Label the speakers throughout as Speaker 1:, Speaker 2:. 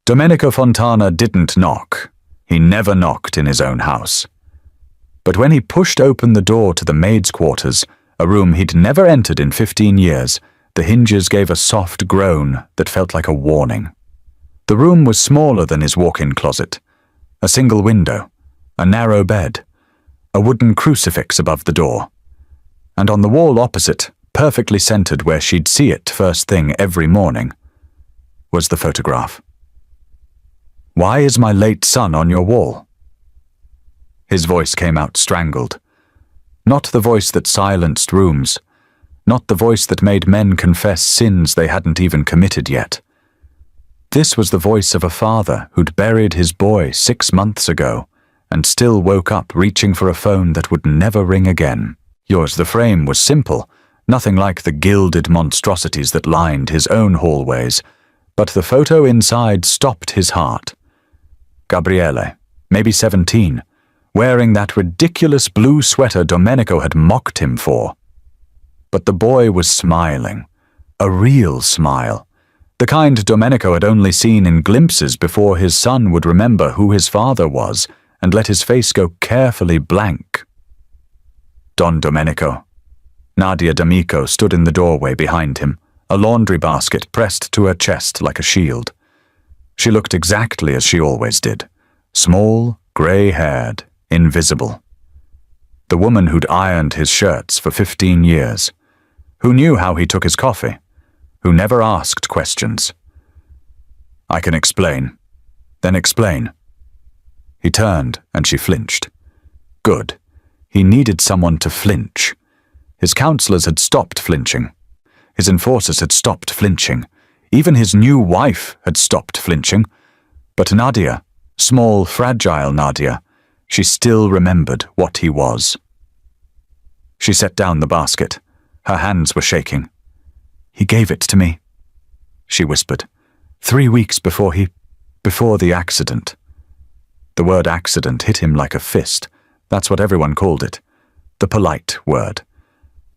Speaker 1: Domenico Fontana didn't knock. He never knocked in his own house. But when he pushed open the door to the maid's quarters, a room he'd never entered in 15 years, the hinges gave a soft groan that felt like a warning. The room was smaller than his walk-in closet. A single window, a narrow bed, a wooden crucifix above the door. And on the wall opposite, perfectly centered where she'd see it first thing every morning, was the photograph. "Why is my late son on your wall?" His voice came out strangled. Not the voice that silenced rooms, not the voice that made men confess sins they hadn't even committed yet. This was the voice of a father who'd buried his boy 6 months ago and still woke up reaching for a phone that would never ring again. The frame was simple, nothing like the gilded monstrosities that lined his own hallways, but the photo inside stopped his heart. Gabriele, maybe 17, wearing that ridiculous blue sweater Domenico had mocked him for. But the boy was smiling, a real smile, the kind Domenico had only seen in glimpses before his son would remember who his father was and let his face go carefully blank. Don Domenico. Nadia D'Amico stood in the doorway behind him, a laundry basket pressed to her chest like a shield. She looked exactly as she always did, small, grey-haired, invisible. The woman who'd ironed his shirts for 15 years, who knew how he took his coffee, who never asked questions. "I can explain." "Then explain." He turned and she flinched. Good. He needed someone to flinch. His counselors had stopped flinching. His enforcers had stopped flinching. Even his new wife had stopped flinching. But Nadia, small, fragile Nadia, she still remembered what he was. She set down the basket. Her hands were shaking. "He gave it to me," she whispered. 3 weeks before the accident. The word accident hit him like a fist. That's what everyone called it. The polite word.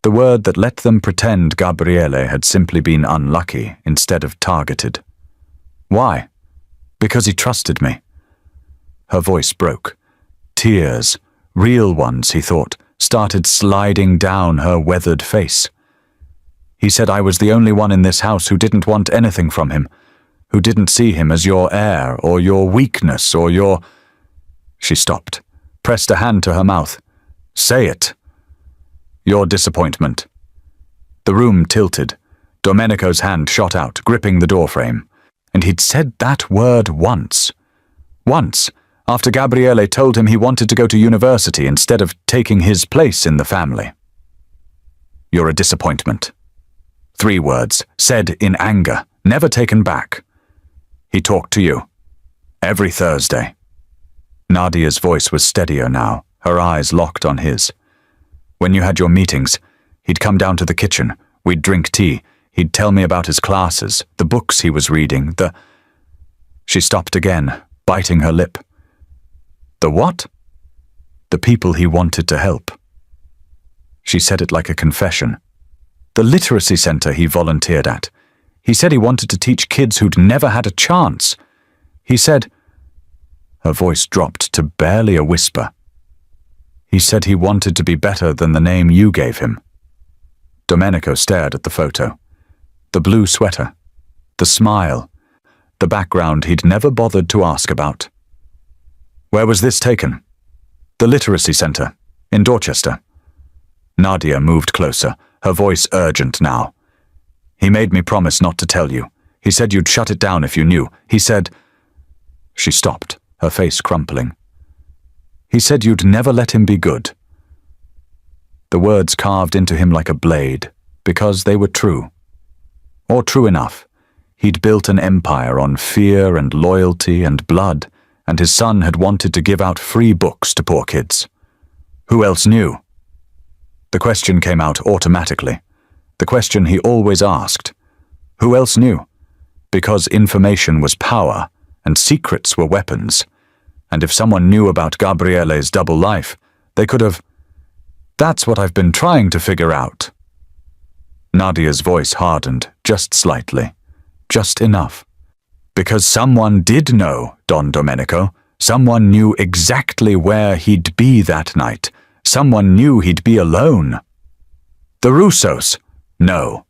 Speaker 1: The word that let them pretend Gabriele had simply been unlucky instead of targeted. "Why?" "Because he trusted me." Her voice broke. Tears, real ones, he thought, started sliding down her weathered face. "He said I was the only one in this house who didn't want anything from him, who didn't see him as your heir or your weakness or your—" She stopped, pressed a hand to her mouth. "Say it." "Your disappointment." The room tilted. Domenico's hand shot out, gripping the doorframe. And he'd said that word once. Once, after Gabriele told him he wanted to go to university instead of taking his place in the family. "You're a disappointment." 3 words, said in anger, never taken back. "He talked to you. Every Thursday." Nadia's voice was steadier now, her eyes locked on his. "When you had your meetings, he'd come down to the kitchen, we'd drink tea, he'd tell me about his classes, the books he was reading, the—" She stopped again, biting her lip. "The what?" "The people he wanted to help." She said it like a confession. "The literacy center he volunteered at. He said he wanted to teach kids who'd never had a chance. He said—" Her voice dropped to barely a whisper. "He said he wanted to be better than the name you gave him." Domenico stared at the photo. The blue sweater, the smile, the background he'd never bothered to ask about. "Where was this taken?" "The literacy center, in Dorchester." Nadia moved closer, her voice urgent now. "He made me promise not to tell you. He said you'd shut it down if you knew. He said—" She stopped, her face crumpling. "He said you'd never let him be good." The words carved into him like a blade, because they were true. Or true enough. He'd built an empire on fear and loyalty and blood, and his son had wanted to give out free books to poor kids. Who else knew? The question came out automatically. The question he always asked. Who else knew? Because information was power, and secrets were weapons. And if someone knew about Gabriele's double life, they could have— "That's what I've been trying to figure out." Nadia's voice hardened, just slightly. Just enough. Because someone did know Don Domenico. Someone knew exactly where he'd be that night. Someone knew he'd be alone. The Russos? No.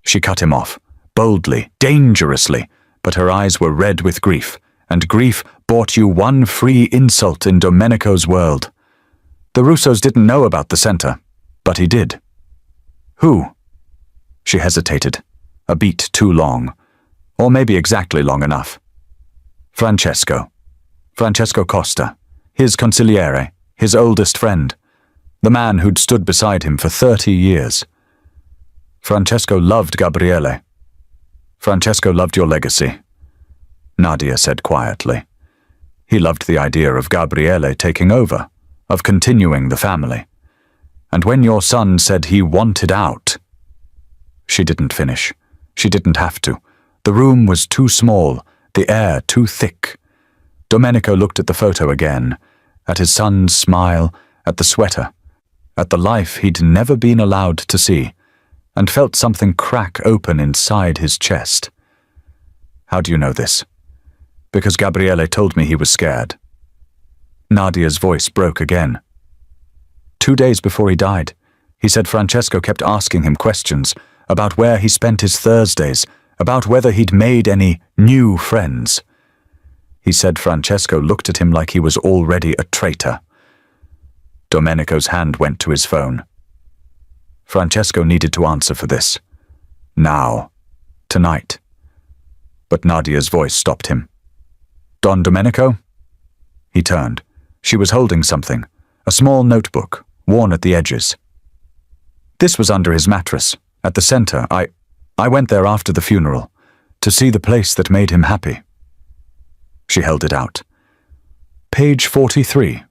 Speaker 1: She cut him off, boldly, dangerously, but her eyes were red with grief, and grief bought you one free insult in Domenico's world. The Russos didn't know about the center, but he did. Who? She hesitated, a beat too long, or maybe exactly long enough. Francesco Costa, his consigliere, his oldest friend, the man who'd stood beside him for 30 years. Francesco loved Gabriele. Francesco loved your legacy, Nadia said quietly. He loved the idea of Gabriele taking over, of continuing the family. And when your son said he wanted out... She didn't finish. She didn't have to. The room was too small, the air too thick. Domenico looked at the photo again, at his son's smile, at the sweater, at the life he'd never been allowed to see, and felt something crack open inside his chest. How do you know this? Because Gabriele told me he was scared. Nadia's voice broke again. 2 days before he died, he said Francesco kept asking him questions about where he spent his Thursdays, about whether he'd made any new friends. He said Francesco looked at him like he was already a traitor. Domenico's hand went to his phone. Francesco needed to answer for this. Now. Tonight. But Nadia's voice stopped him. Don Domenico? He turned. She was holding something, a small notebook, worn at the edges. This was under his mattress, at the center. I went there after the funeral, to see the place that made him happy. She held it out. Page 43.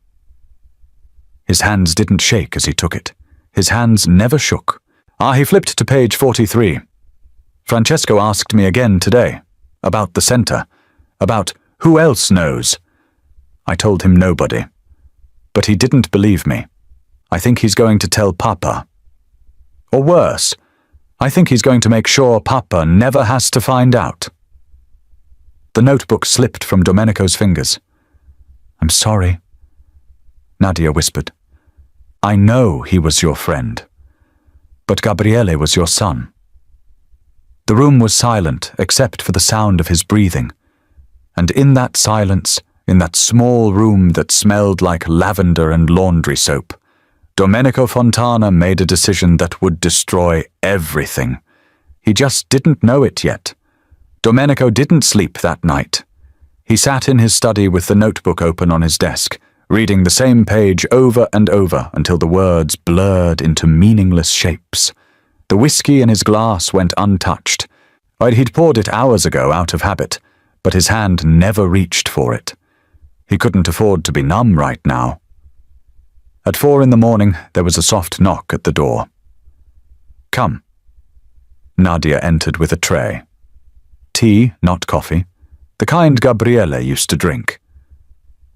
Speaker 1: His hands didn't shake as he took it. His hands never shook. He flipped to page 43. Francesco asked me again today, about the center, about who else knows. I told him nobody. But he didn't believe me. I think he's going to tell Papa. Or worse, I think he's going to make sure Papa never has to find out. The notebook slipped from Domenico's fingers. I'm sorry, Nadia whispered. I know he was your friend, but Gabriele was your son. The room was silent except for the sound of his breathing, and in that silence, in that small room that smelled like lavender and laundry soap, Domenico Fontana made a decision that would destroy everything. He just didn't know it yet. Domenico didn't sleep that night. He sat in his study with the notebook open on his desk, reading the same page over and over until the words blurred into meaningless shapes. The whiskey in his glass went untouched. He'd poured it hours ago out of habit, but his hand never reached for it. He couldn't afford to be numb right now. At 4 a.m, there was a soft knock at the door. Come. Nadia entered with a tray. Tea, not coffee, the kind Gabriele used to drink.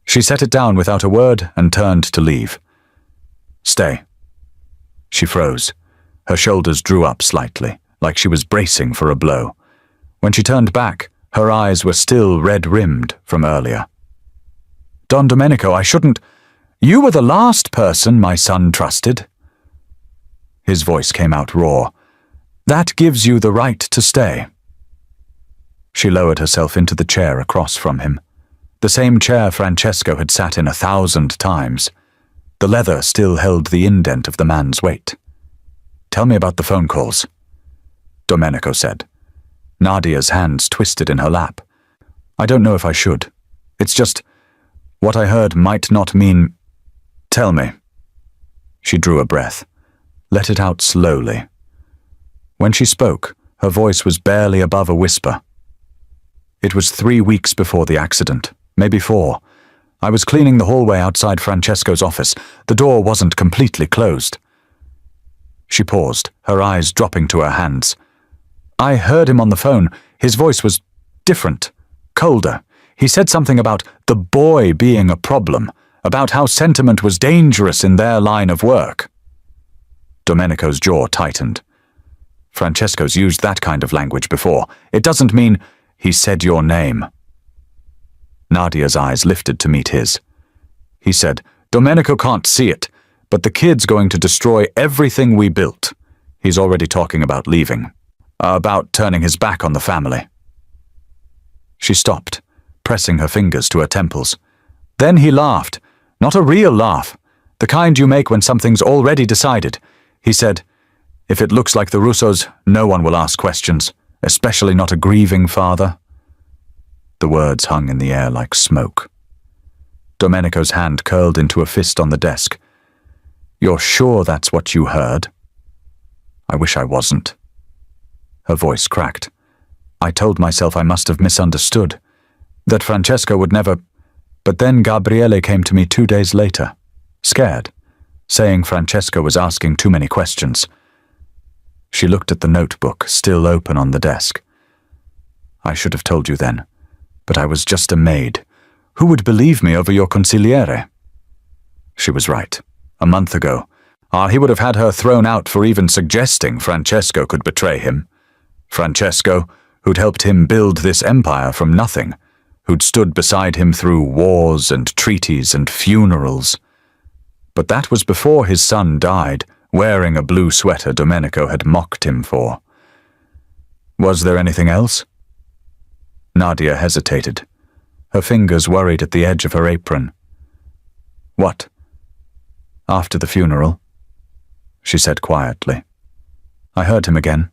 Speaker 1: She set it down without a word and turned to leave. Stay. She froze. Her shoulders drew up slightly, like she was bracing for a blow. When she turned back, her eyes were still red-rimmed from earlier. Don Domenico, I shouldn't... You were the last person my son trusted. His voice came out raw. That gives you the right to stay. She lowered herself into the chair across from him. The same chair Francesco had sat in 1,000 times. The leather still held the indent of the man's weight. Tell me about the phone calls, Domenico said. Nadia's hands twisted in her lap. I don't know if I should. It's just, what I heard might not mean... Tell me. She drew a breath. Let it out slowly. When she spoke, her voice was barely above a whisper. It was 3 weeks before the accident, maybe 4. I was cleaning the hallway outside Francesco's office. The door wasn't completely closed. She paused, her eyes dropping to her hands. I heard him on the phone. His voice was different, colder. He said something about the boy being a problem, about how sentiment was dangerous in their line of work. Domenico's jaw tightened. Francesco's used that kind of language before. It doesn't mean... He said your name." Nadia's eyes lifted to meet his. He said, "Domenico can't see it, but the kid's going to destroy everything we built. He's already talking about leaving. About turning his back on the family." She stopped, pressing her fingers to her temples. Then he laughed, not a real laugh, the kind you make when something's already decided. He said, "If it looks like the Russos, no one will ask questions, especially not a grieving father." The words hung in the air like smoke. Domenico's hand curled into a fist on the desk. "You're sure that's what you heard?" "I wish I wasn't." Her voice cracked. "I told myself I must have misunderstood, that Francesco would never... But then Gabriele came to me 2 days later, scared, saying Francesco was asking too many questions." She looked at the notebook, still open on the desk. "I should have told you then, but I was just a maid. Who would believe me over your consigliere?" She was right. A month ago, he would have had her thrown out for even suggesting Francesco could betray him. Francesco, who'd helped him build this empire from nothing, who'd stood beside him through wars and treaties and funerals. But that was before his son died, wearing a blue sweater Domenico had mocked him for. Was there anything else? Nadia hesitated, her fingers worried at the edge of her apron. "What?" "After the funeral," she said quietly. "I heard him again,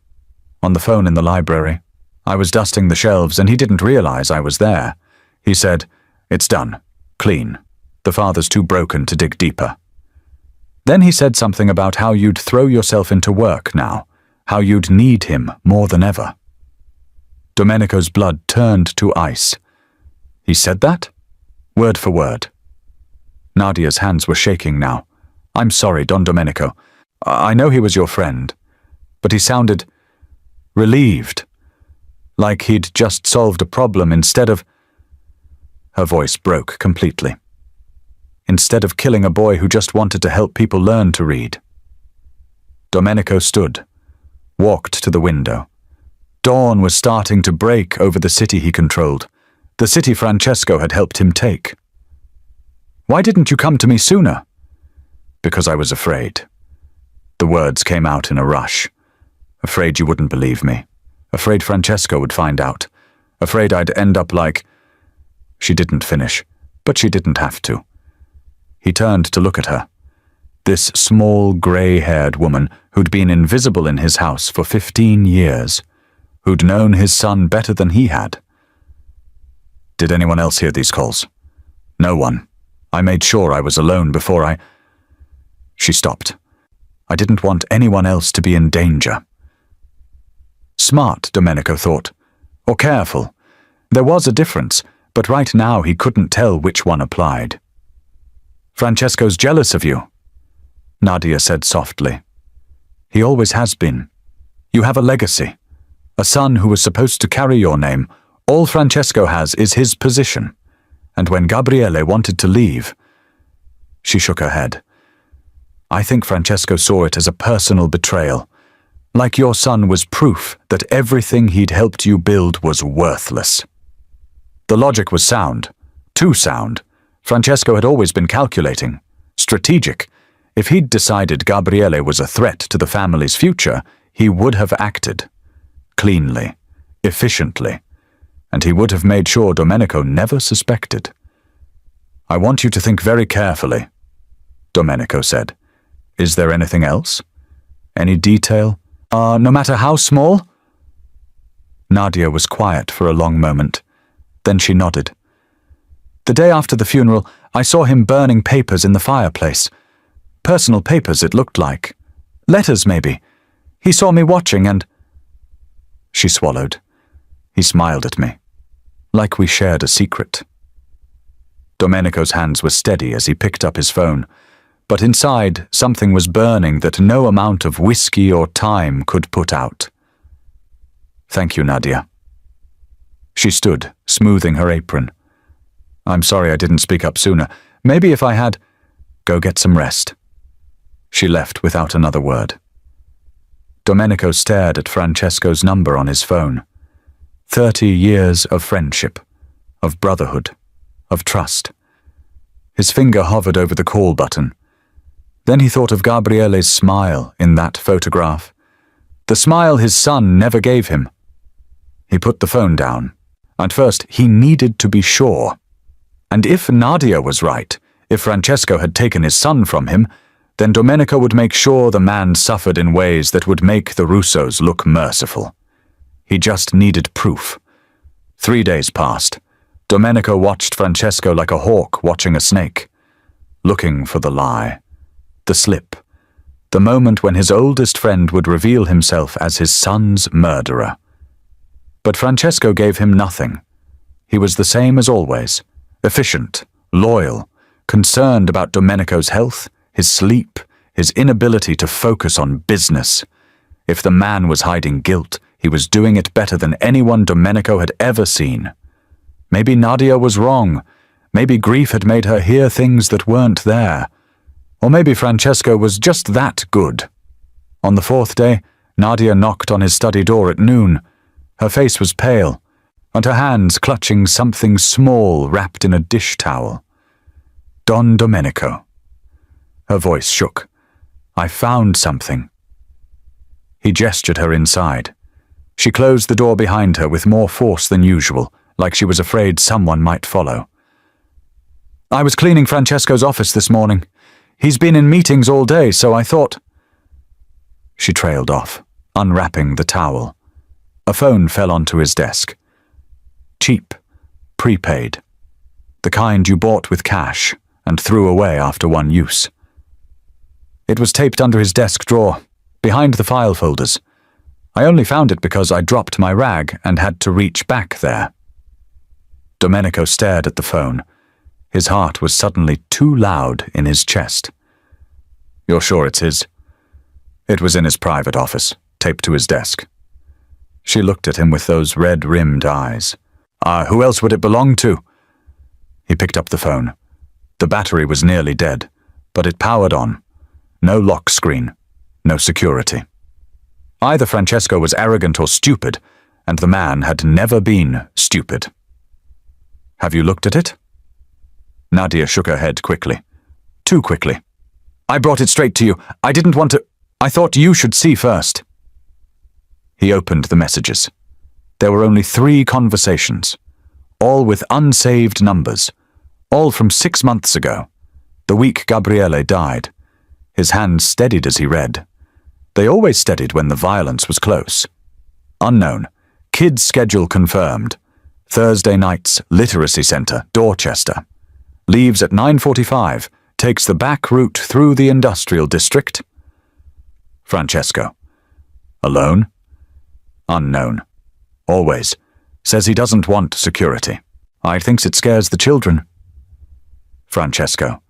Speaker 1: on the phone in the library. I was dusting the shelves and he didn't realize I was there. He said, 'It's done. Clean. The father's too broken to dig deeper.' Then he said something about how you'd throw yourself into work now, how you'd need him more than ever." Domenico's blood turned to ice. "He said that?" "Word for word." Nadia's hands were shaking now. "I'm sorry, Don Domenico. I know he was your friend, but he sounded relieved, like he'd just solved a problem instead of..." Her voice broke completely. "Instead of killing a boy who just wanted to help people learn to read." Domenico stood, walked to the window. Dawn was starting to break over the city he controlled, the city Francesco had helped him take. "Why didn't you come to me sooner?" "Because I was afraid." The words came out in a rush. "Afraid you wouldn't believe me. Afraid Francesco would find out. Afraid I'd end up like..." She didn't finish, but she didn't have to. He turned to look at her. This small, grey-haired woman who'd been invisible in his house for 15 years, who'd known his son better than he had. "Did anyone else hear these calls?" "No one. I made sure I was alone before I..." She stopped. "I didn't want anyone else to be in danger." Smart, Domenico thought. Or careful. There was a difference, but right now he couldn't tell which one applied. "Francesco's jealous of you," Nadia said softly. "He always has been. You have a legacy. A son who was supposed to carry your name. All Francesco has is his position. And when Gabriele wanted to leave..." She shook her head. "I think Francesco saw it as a personal betrayal. Like your son was proof that everything he'd helped you build was worthless." The logic was sound. Too sound. Francesco had always been calculating. Strategic. If he'd decided Gabriele was a threat to the family's future, he would have acted. Cleanly. Efficiently. And he would have made sure Domenico never suspected. "I want you to think very carefully," Domenico said. "Is there anything else? Any detail? No matter how small?" Nadia was quiet for a long moment. Then she nodded. "The day after the funeral, I saw him burning papers in the fireplace. Personal papers, it looked like. Letters, maybe. He saw me watching and..." She swallowed. He smiled at me, like we shared a secret. Domenico's hands were steady as he picked up his phone, but inside something was burning that no amount of whiskey or time could put out. "Thank you, Nadia." She stood, smoothing her apron. "I'm sorry I didn't speak up sooner. Maybe if I had..." "Go get some rest." She left without another word. Domenico stared at Francesco's number on his phone. 30 years of friendship, of brotherhood, of trust. His finger hovered over the call button. Then he thought of Gabriele's smile in that photograph, the smile his son never gave him. He put the phone down. At first, he needed to be sure. And if Nadia was right, if Francesco had taken his son from him, then Domenico would make sure the man suffered in ways that would make the Russos look merciful. He just needed proof. 3 days passed. Domenico watched Francesco like a hawk watching a snake, looking for the lie, the slip, the moment when his oldest friend would reveal himself as his son's murderer. But Francesco gave him nothing. He was the same as always, efficient, loyal, concerned about Domenico's health, his sleep, his inability to focus on business. If the man was hiding guilt, he was doing it better than anyone Domenico had ever seen. Maybe Nadia was wrong. Maybe grief had made her hear things that weren't there. Or maybe Francesco was just that good. On the 4th day, Nadia knocked on his study door at noon. Her face was pale, and her hands clutching something small wrapped in a dish towel. Don Domenico. Her voice shook. I found something. He gestured her inside. She closed the door behind her with more force than usual, like she was afraid someone might follow. I was cleaning Francesco's office this morning. He's been in meetings all day, so I thought... She trailed off, unwrapping the towel. A phone fell onto his desk. Cheap, prepaid. The kind you bought with cash and threw away after one use. It was taped under his desk drawer, behind the file folders. I only found it because I dropped my rag and had to reach back there. Domenico stared at the phone. His heart was suddenly too loud in his chest. You're sure it's his? It was in his private office, taped to his desk. She looked at him with those red-rimmed eyes. Who else would it belong to? He picked up the phone. The battery was nearly dead, but it powered on. No lock screen, no security. Either Francesco was arrogant or stupid, and the man had never been stupid. Have you looked at it? Nadia shook her head quickly. Too quickly. I brought it straight to you. I didn't want to... I thought you should see first. He opened the messages. There were only 3 conversations, all with unsaved numbers, all from 6 months ago, the week Gabriele died. His hands steadied as he read. They always steadied when the violence was close. Unknown. Kids schedule confirmed. Thursday nights, Literacy Center, Dorchester. Leaves at 9:45, takes the back route through the industrial district. Francesco. Alone? Unknown. Always. Says he doesn't want security. I thinks it scares the children. Francesco.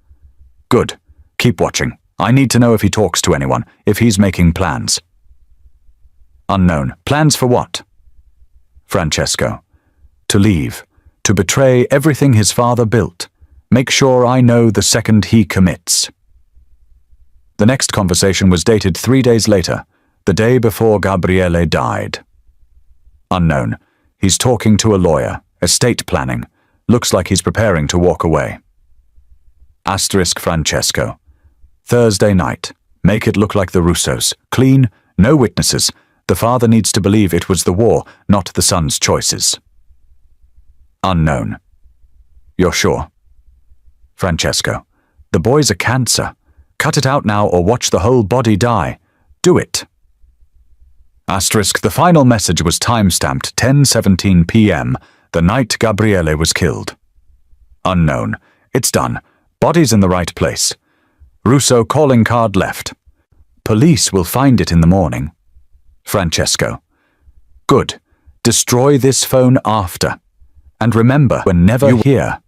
Speaker 1: Good. Keep watching. I need to know if he talks to anyone, if he's making plans. Unknown. Plans for what? Francesco. To leave. To betray everything his father built. Make sure I know the second he commits. The next conversation was dated 3 days later, the day before Gabriele died. Unknown. He's talking to a lawyer, estate planning. Looks like he's preparing to walk away. Asterisk Francesco. Thursday night. Make it look like the Russos. Clean, no witnesses. The father needs to believe it was the war, not the son's choices. Unknown. You're sure? Francesco. The boy's a cancer. Cut it out now or watch the whole body die. Do it. Asterisk, the final message was time-stamped 10:17 p.m., the night Gabriele was killed. Unknown. It's done. Body's in the right place. Russo calling card left. Police will find it in the morning. Francesco. Good. Destroy this phone after. And remember, whenever you hear.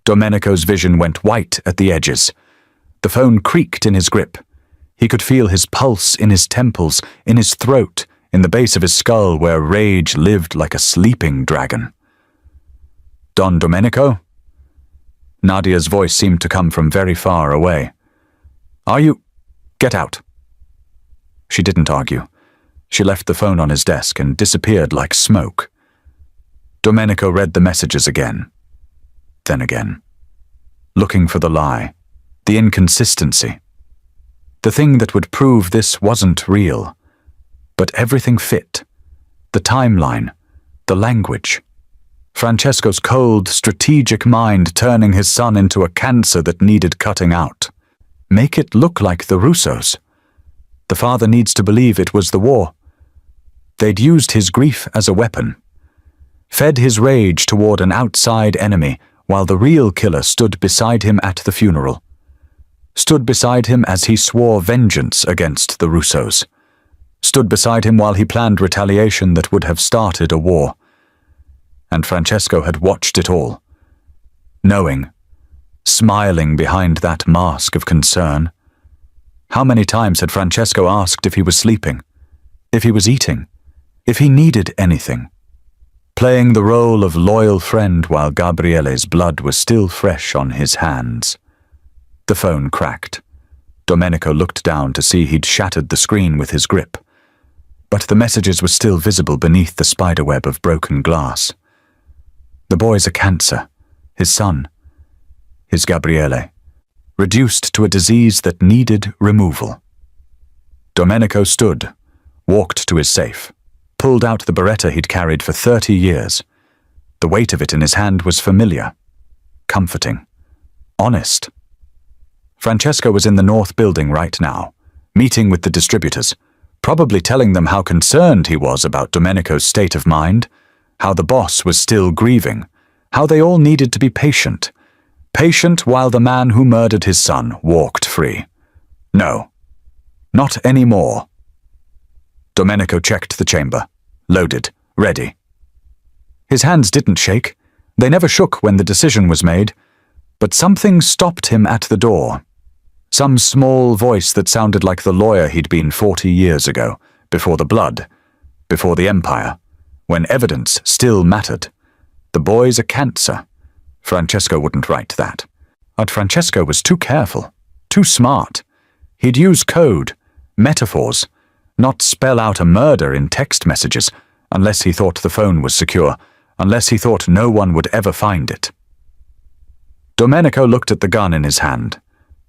Speaker 1: Domenico's vision went white at the edges. The phone creaked in his grip. He could feel his pulse in his temples, in his throat, in the base of his skull where rage lived like a sleeping dragon. Don Domenico? Nadia's voice seemed to come from very far away. Are you... Get out. She didn't argue. She left the phone on his desk and disappeared like smoke. Domenico read the messages again, then again, looking for the lie, the inconsistency, the thing that would prove this wasn't real. But everything fit. The timeline, the language. Francesco's cold, strategic mind turning his son into a cancer that needed cutting out. Make it look like the Russos. The father needs to believe it was the war. They'd used his grief as a weapon, fed his rage toward an outside enemy, while the real killer stood beside him at the funeral. Stood beside him as he swore vengeance against the Russos. Stood beside him while he planned retaliation that would have started a war. And Francesco had watched it all, knowing, smiling behind that mask of concern. How many times had Francesco asked if he was sleeping, if he was eating, if he needed anything, playing the role of loyal friend while Gabriele's blood was still fresh on his hands. The phone cracked. Domenico looked down to see he'd shattered the screen with his grip. But the messages were still visible beneath the spiderweb of broken glass. The boy's a cancer, his son, his Gabriele, reduced to a disease that needed removal. Domenico stood, walked to his safe, pulled out the Beretta he'd carried for 30 years. The weight of it in his hand was familiar, comforting, honest. Francesco was in the North Building right now, meeting with the distributors, probably telling them how concerned he was about Domenico's state of mind, how the boss was still grieving, how they all needed to be patient. Patient while the man who murdered his son walked free. No, not anymore. Domenico checked the chamber, loaded, ready. His hands didn't shake. They never shook when the decision was made, but something stopped him at the door. Some small voice that sounded like the lawyer he'd been 40 years ago, before the blood, before the empire, when evidence still mattered. The boy's a cancer. Francesco wouldn't write that. But Francesco was too careful, too smart. He'd use code, metaphors, not spell out a murder in text messages, unless he thought the phone was secure, unless he thought no one would ever find it. Domenico looked at the gun in his hand,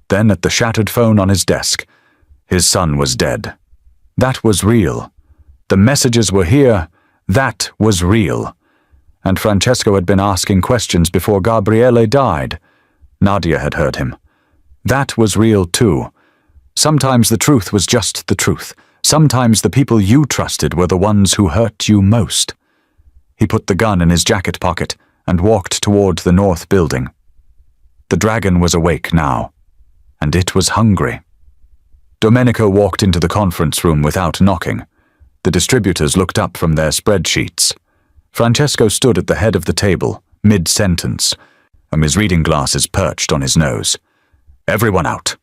Speaker 1: then at the shattered phone on his desk. His son was dead. That was real. The messages were here. That was real. And Francesco had been asking questions before Gabriele died. Nadia had heard him. That was real too. Sometimes the truth was just the truth. Sometimes the people you trusted were the ones who hurt you most. He put the gun in his jacket pocket and walked toward the North Building. The dragon was awake now, and it was hungry. Domenico walked into the conference room without knocking. The distributors looked up from their spreadsheets. Francesco stood at the head of the table, mid-sentence, his reading glasses perched on his nose. Everyone out.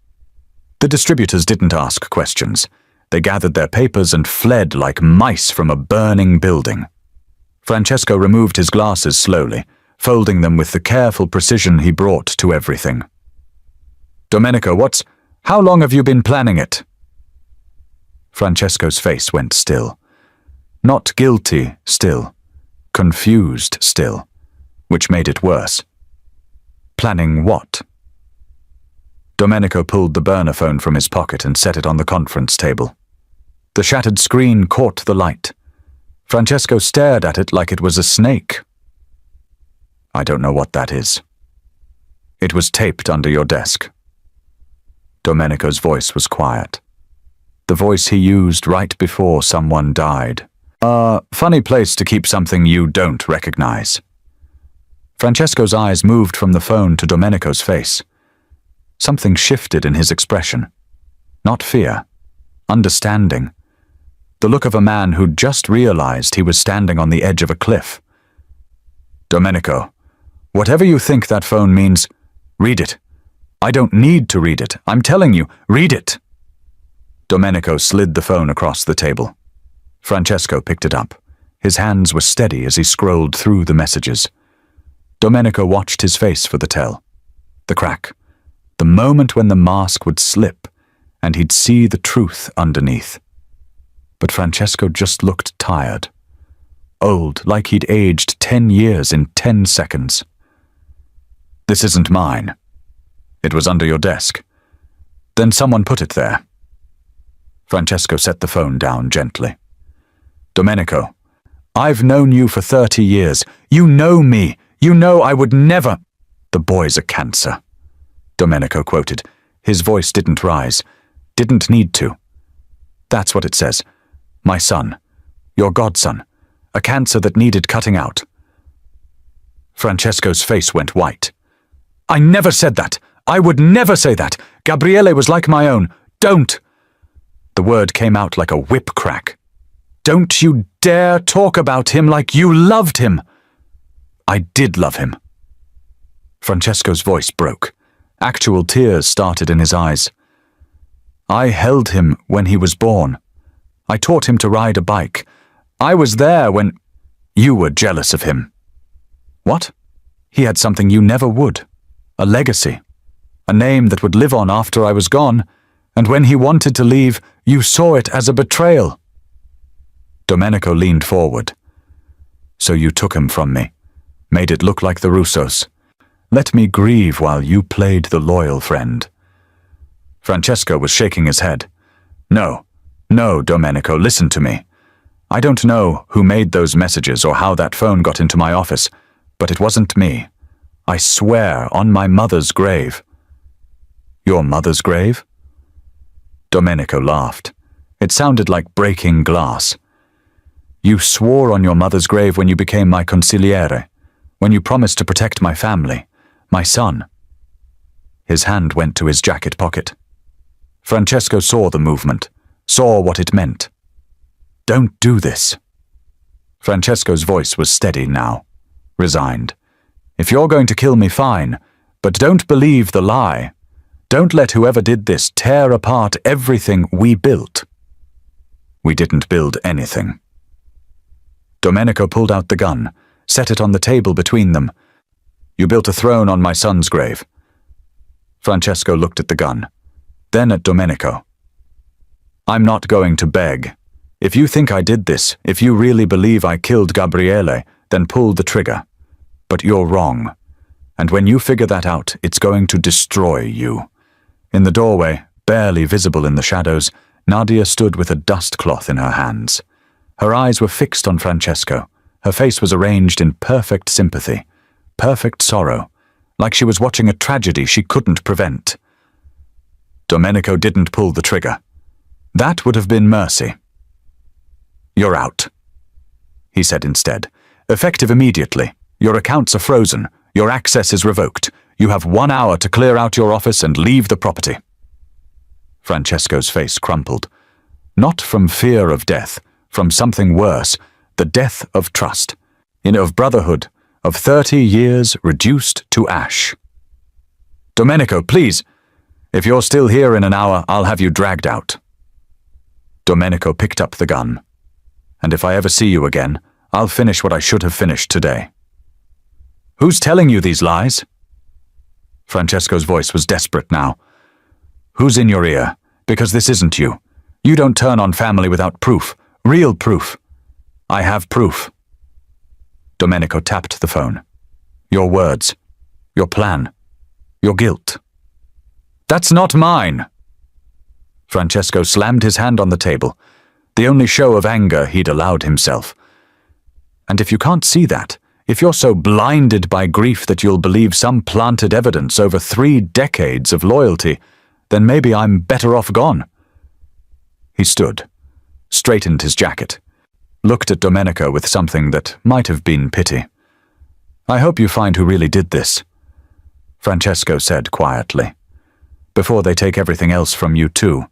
Speaker 1: The distributors didn't ask questions. They gathered their papers and fled like mice from a burning building. Francesco removed his glasses slowly, folding them with the careful precision he brought to everything. Domenico, how long have you been planning it? Francesco's face went still. Not guilty still, confused still, which made it worse. Planning what? Domenico pulled the burner phone from his pocket and set it on the conference table. The shattered screen caught the light. Francesco stared at it like it was a snake. I don't know what that is. It was taped under your desk. Domenico's voice was quiet. The voice he used right before someone died. Funny place to keep something you don't recognize. Francesco's eyes moved from the phone to Domenico's face. Something shifted in his expression. Not fear, understanding. The look of a man who'd just realized he was standing on the edge of a cliff. Domenico, whatever you think that phone means, read it. I don't need to read it. I'm telling you, read it. Domenico slid the phone across the table. Francesco picked it up. His hands were steady as he scrolled through the messages. Domenico watched his face for the tell. The crack. The moment when the mask would slip and he'd see the truth underneath. But Francesco just looked tired. old, like he'd aged 10 years in 10 seconds. "This isn't mine. It was under your desk. Then someone put it there." Francesco set the phone down gently. "Domenico, I've known you for 30 years. You know me. You know I would never—" "The boy's a cancer," Domenico quoted. His voice didn't rise. Didn't need to. "That's what it says. My son. Your godson. A cancer that needed cutting out." Francesco's face went white. "I never said that. I would never say that. Gabriele was like my own. Don't—" The word came out like a whip crack. "Don't you dare talk about him like you loved him." "I did love him." Francesco's voice broke. Actual tears started in his eyes. "I held him when he was born. I taught him to ride a bike. I was there when—" "You were jealous of him." "What?" "He had something you never would. A legacy. A name that would live on after I was gone. And when he wanted to leave, you saw it as a betrayal." Domenico leaned forward. "So you took him from me. Made it look like the Russos. Let me grieve while you played the loyal friend." Francesco was shaking his head. No, Domenico, listen to me. I don't know who made those messages or how that phone got into my office, but it wasn't me. I swear on my mother's grave." "Your mother's grave?" Domenico laughed. It sounded like breaking glass. "You swore on your mother's grave when you became my consigliere, when you promised to protect my family, my son." His hand went to his jacket pocket. Francesco saw the movement, saw what it meant. "Don't do this." Francesco's voice was steady now, resigned. "If you're going to kill me, fine, but don't believe the lie. Don't let whoever did this tear apart everything we built." "We didn't build anything." Domenico pulled out the gun, set it on the table between them. "You built a throne on my son's grave." Francesco looked at the gun, then at Domenico. "I'm not going to beg. If you think I did this, if you really believe I killed Gabriele, then pull the trigger. But you're wrong. And when you figure that out, it's going to destroy you." In the doorway, barely visible in the shadows, Nadia stood with a dust cloth in her hands. Her eyes were fixed on Francesco. Her face was arranged in perfect sympathy, perfect sorrow, like she was watching a tragedy she couldn't prevent. Domenico didn't pull the trigger. That would have been mercy. "You're out," he said instead. "Effective immediately. Your accounts are frozen. Your access is revoked. You have 1 hour to clear out your office and leave the property." Francesco's face crumpled. Not from fear of death, from something worse, the death of trust, of brotherhood, of 30 years reduced to ash. "Domenico, please! If you're still here in an hour, I'll have you dragged out." Domenico picked up the gun. "And if I ever see you again, I'll finish what I should have finished today." "Who's telling you these lies?" Francesco's voice was desperate now. "Who's in your ear? Because this isn't you. You don't turn on family without proof. Real proof. I have proof." Domenico tapped the phone. "Your words. Your plan. Your guilt." "That's not mine." Francesco slammed his hand on the table, the only show of anger he'd allowed himself. "And if you can't see that, if you're so blinded by grief that you'll believe some planted evidence over 3 decades of loyalty, then maybe I'm better off gone." He stood, straightened his jacket, looked at Domenico with something that might have been pity. "I hope you find who really did this," Francesco said quietly, "before they take everything else from you too."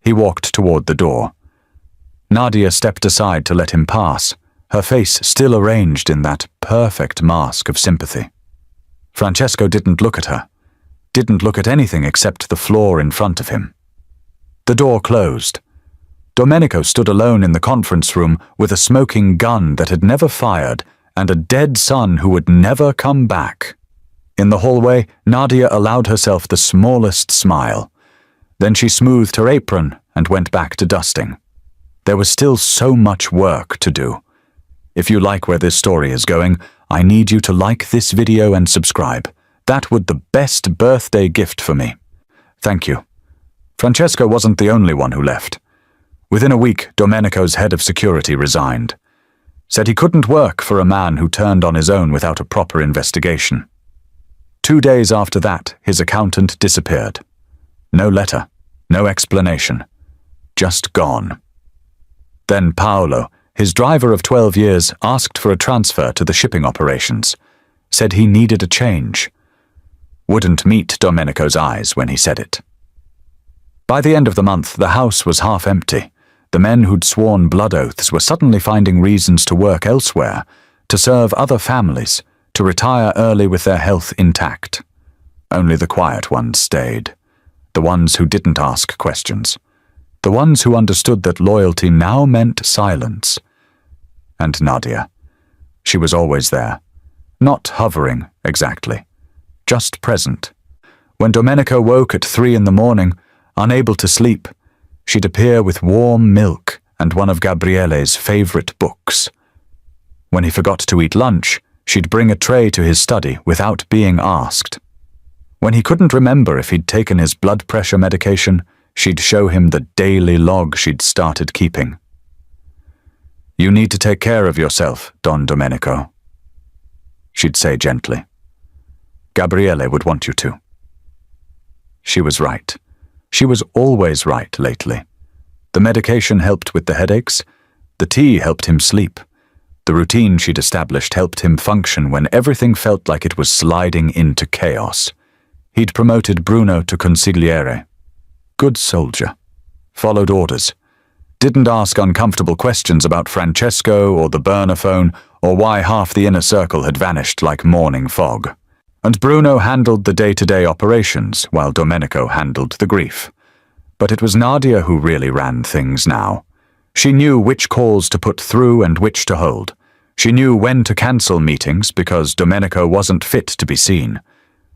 Speaker 1: He walked toward the door. Nadia stepped aside to let him pass, her face still arranged in that perfect mask of sympathy. Francesco didn't look at her, didn't look at anything except the floor in front of him. The door closed. Domenico stood alone in the conference room with a smoking gun that had never fired and a dead son who would never come back. In the hallway, Nadia allowed herself the smallest smile. Then she smoothed her apron and went back to dusting. There was still so much work to do. If you like where this story is going, I need you to like this video and subscribe. That would be the best birthday gift for me. Thank you. Francesco wasn't the only one who left. Within a week, Domenico's head of security resigned. Said he couldn't work for a man who turned on his own without a proper investigation. 2 days after that, his accountant disappeared. No letter, no explanation. Just gone. Then Paolo, his driver of 12 years, asked for a transfer to the shipping operations. Said he needed a change. Wouldn't meet Domenico's eyes when he said it. By the end of the month, the house was half empty. The men who'd sworn blood oaths were suddenly finding reasons to work elsewhere, to serve other families, to retire early with their health intact. Only the quiet ones stayed. The ones who didn't ask questions. The ones who understood that loyalty now meant silence. And Nadia. She was always there. Not hovering, exactly. Just present. When Domenico woke at 3 in the morning, unable to sleep, she'd appear with warm milk and one of Gabriele's favorite books. When he forgot to eat lunch, she'd bring a tray to his study without being asked. When he couldn't remember if he'd taken his blood pressure medication, she'd show him the daily log she'd started keeping. "You need to take care of yourself, Don Domenico," she'd say gently. "Gabriele would want you to." She was right. She was always right lately. The medication helped with the headaches. The tea helped him sleep. The routine she'd established helped him function when everything felt like it was sliding into chaos. He'd promoted Bruno to consigliere. Good soldier. Followed orders. Didn't ask uncomfortable questions about Francesco or the burner phone or why half the inner circle had vanished like morning fog. And Bruno handled the day-to-day operations while Domenico handled the grief. But it was Nadia who really ran things now. She knew which calls to put through and which to hold. She knew when to cancel meetings because Domenico wasn't fit to be seen.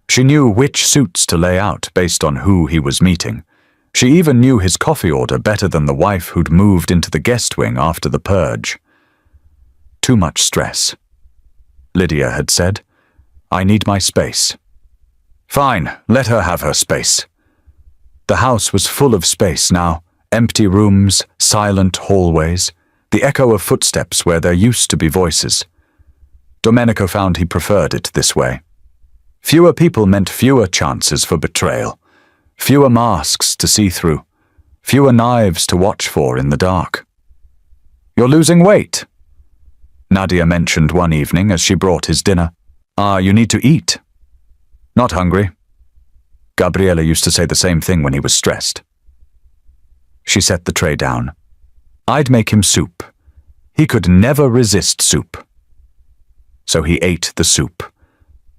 Speaker 1: She knew which suits to lay out based on who he was meeting. She even knew his coffee order better than the wife who'd moved into the guest wing after the purge. Too much stress. Lydia had said, "I need my space." Fine, let her have her space. The house was full of space now, empty rooms, silent hallways, the echo of footsteps where there used to be voices. Domenico found he preferred it this way. Fewer people meant fewer chances for betrayal, fewer masks to see through, fewer knives to watch for in the dark. "You're losing weight," Nadia mentioned one evening as she brought his dinner. "You need to eat." "Not hungry." Gabriele used to say the same thing when he was stressed. She set the tray down. I'd make him soup. He could never resist soup. So he ate the soup.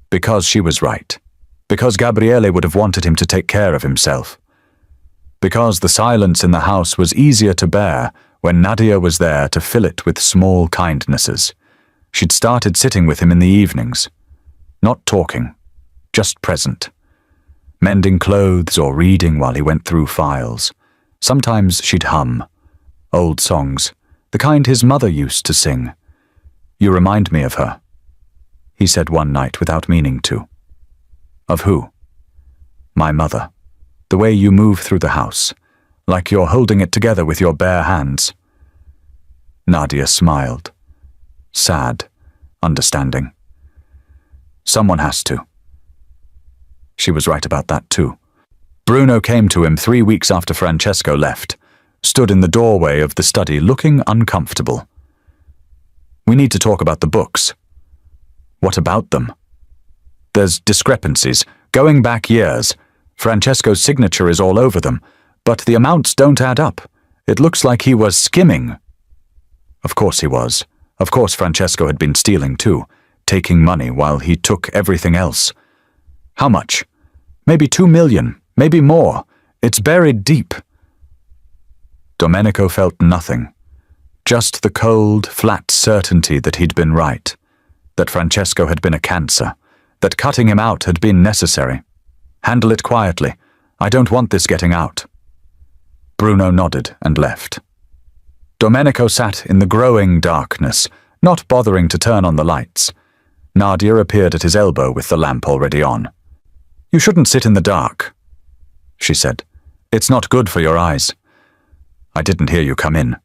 Speaker 1: Because she was right. Because Gabriele would have wanted him to take care of himself. Because the silence in the house was easier to bear when Nadia was there to fill it with small kindnesses. She'd started sitting with him in the evenings. Not talking, just present. Mending clothes or reading while he went through files. Sometimes she'd hum. Old songs, the kind his mother used to sing. "You remind me of her," he said one night without meaning to. "Of who?" "My mother. The way you move through the house, like you're holding it together with your bare hands." Nadia smiled. Sad, understanding. Someone has to. She was right about that too. Bruno came to him 3 weeks after Francesco left, stood in the doorway of the study looking uncomfortable. "We need to talk about the books." "What about them?" "There's discrepancies, going back years. Francesco's signature is all over them, but the amounts don't add up. It looks like he was skimming." Of course he was. Of course Francesco had been stealing too, taking money while he took everything else. How much? Maybe 2 million, maybe more. It's buried deep. Domenico felt nothing. Just the cold, flat certainty that he'd been right. That Francesco had been a cancer. That cutting him out had been necessary. "Handle it quietly. I don't want this getting out." Bruno nodded and left. Domenico sat in the growing darkness, Not bothering to turn on the lights, Nadia appeared at his elbow with the lamp already on. "You shouldn't sit in the dark," she said. "It's not good for your eyes." "I didn't hear you come in."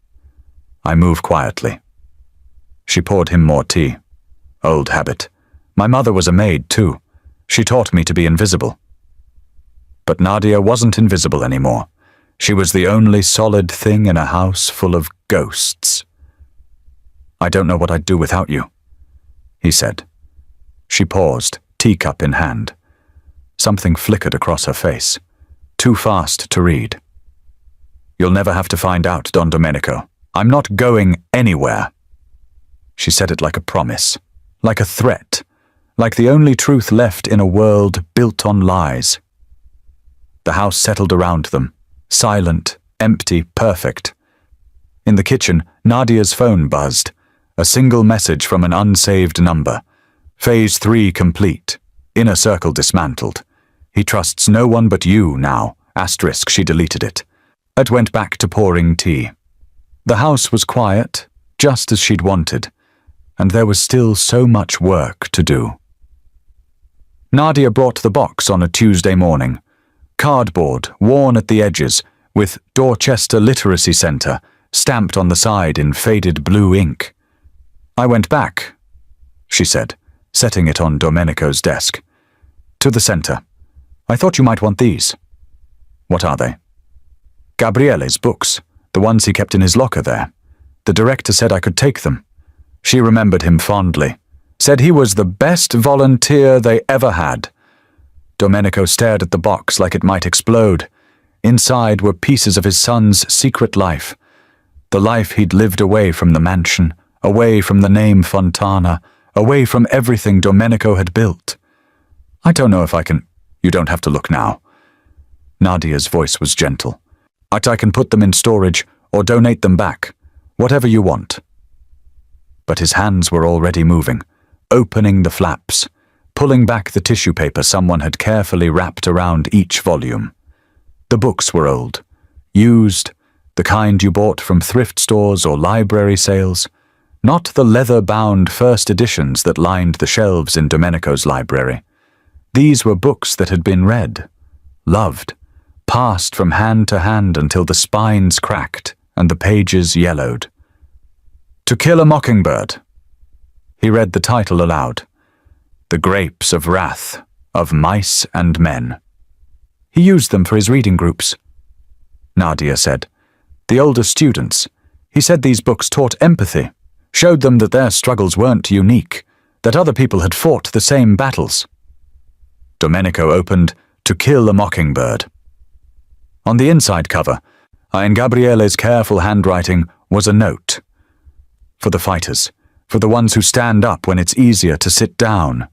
Speaker 1: "I move quietly." She poured him more tea. "Old habit. My mother was a maid, too. She taught me to be invisible." But Nadia wasn't invisible anymore. She was the only solid thing in a house full of ghosts. "I don't know what I'd do without you," he said. She paused, teacup in hand. Something flickered across her face. Too fast to read. "You'll never have to find out, Don Domenico. I'm not going anywhere." She said it like a promise, like a threat, like the only truth left in a world built on lies. The house settled around them, silent, empty, perfect. In the kitchen, Nadia's phone buzzed, a single message from an unsaved number. Phase 3 complete. Inner circle dismantled. He trusts no one but you now. Asterisk, she deleted it. It went back to pouring tea. The house was quiet, just as she'd wanted, and there was still so much work to do. Nadia brought the box on a Tuesday morning. Cardboard, worn at the edges, with Dorchester Literacy Centre stamped on the side in faded blue ink. "I went back," she said, setting it on Domenico's desk. "To the centre. I thought you might want these." "What are they?" "Gabriele's books, the ones he kept in his locker there. The director said I could take them. She remembered him fondly. Said he was the best volunteer they ever had." Domenico stared at the box like it might explode. Inside were pieces of his son's secret life. The life he'd lived away from the mansion, away from the name Fontana, away from everything Domenico had built. "I don't know if I can—" "You don't have to look now." Nadia's voice was gentle. "I can put them in storage or donate them back. Whatever you want." But his hands were already moving, opening the flaps, pulling back the tissue paper someone had carefully wrapped around each volume. The books were old, used, the kind you bought from thrift stores or library sales, not the leather-bound first editions that lined the shelves in Domenico's library. These were books that had been read, loved, passed from hand to hand until the spines cracked and the pages yellowed. "To Kill a Mockingbird." He read the title aloud. "The Grapes of Wrath, of Mice and Men." He used them for his reading groups, Nadia said. "The older students. He said these books taught empathy, showed them that their struggles weren't unique, that other people had fought the same battles." Domenico opened To Kill a Mockingbird. On the inside cover, in Gabriele's careful handwriting, was a note. "For the fighters, for the ones who stand up when it's easier to sit down.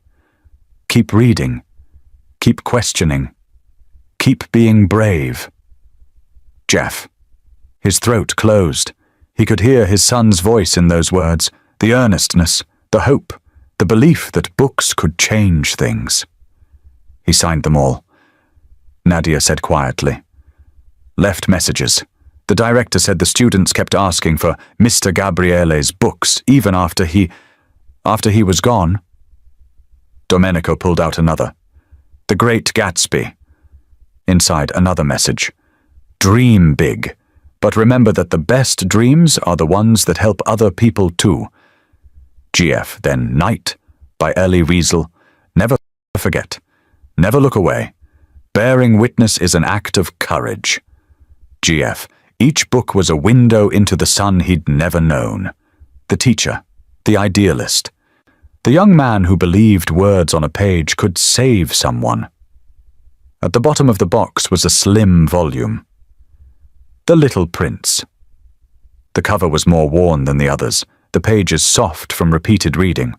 Speaker 1: Keep reading, keep questioning, keep being brave." Jeff. His throat closed. He could hear his son's voice in those words, the earnestness, the hope, the belief that books could change things. He signed them all. Nadia said quietly. "Left messages. The director said the students kept asking for Mr. Gabriele's books even after he was gone." Domenico pulled out another. "The Great Gatsby." Inside, another message. "Dream big, but remember that the best dreams are the ones that help other people too." GF, then Night, by Elie Wiesel. "Never forget. Never look away. Bearing witness is an act of courage." GF. Each book was a window into the son he'd never known. The teacher, the idealist, the young man who believed words on a page could save someone. At the bottom of the box was a slim volume. The Little Prince. The cover was more worn than the others, the pages soft from repeated reading.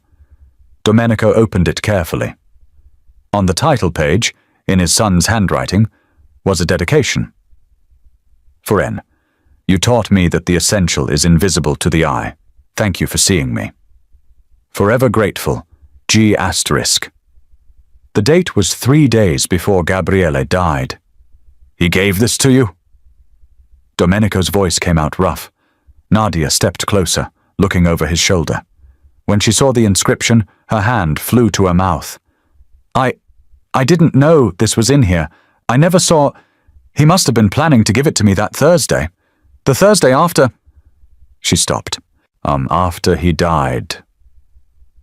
Speaker 1: Domenico opened it carefully. On the title page, in his son's handwriting, was a dedication. "For N. You taught me that the essential is invisible to the eye. Thank you for seeing me. Forever grateful, G***. The date was 3 days before Gabriele died. "He gave this to you?" Domenico's voice came out rough. Nadia stepped closer, looking over his shoulder. When she saw the inscription, her hand flew to her mouth. I didn't know this was in here. I never saw... He must have been planning to give it to me that Thursday. The Thursday after... She stopped. After he died.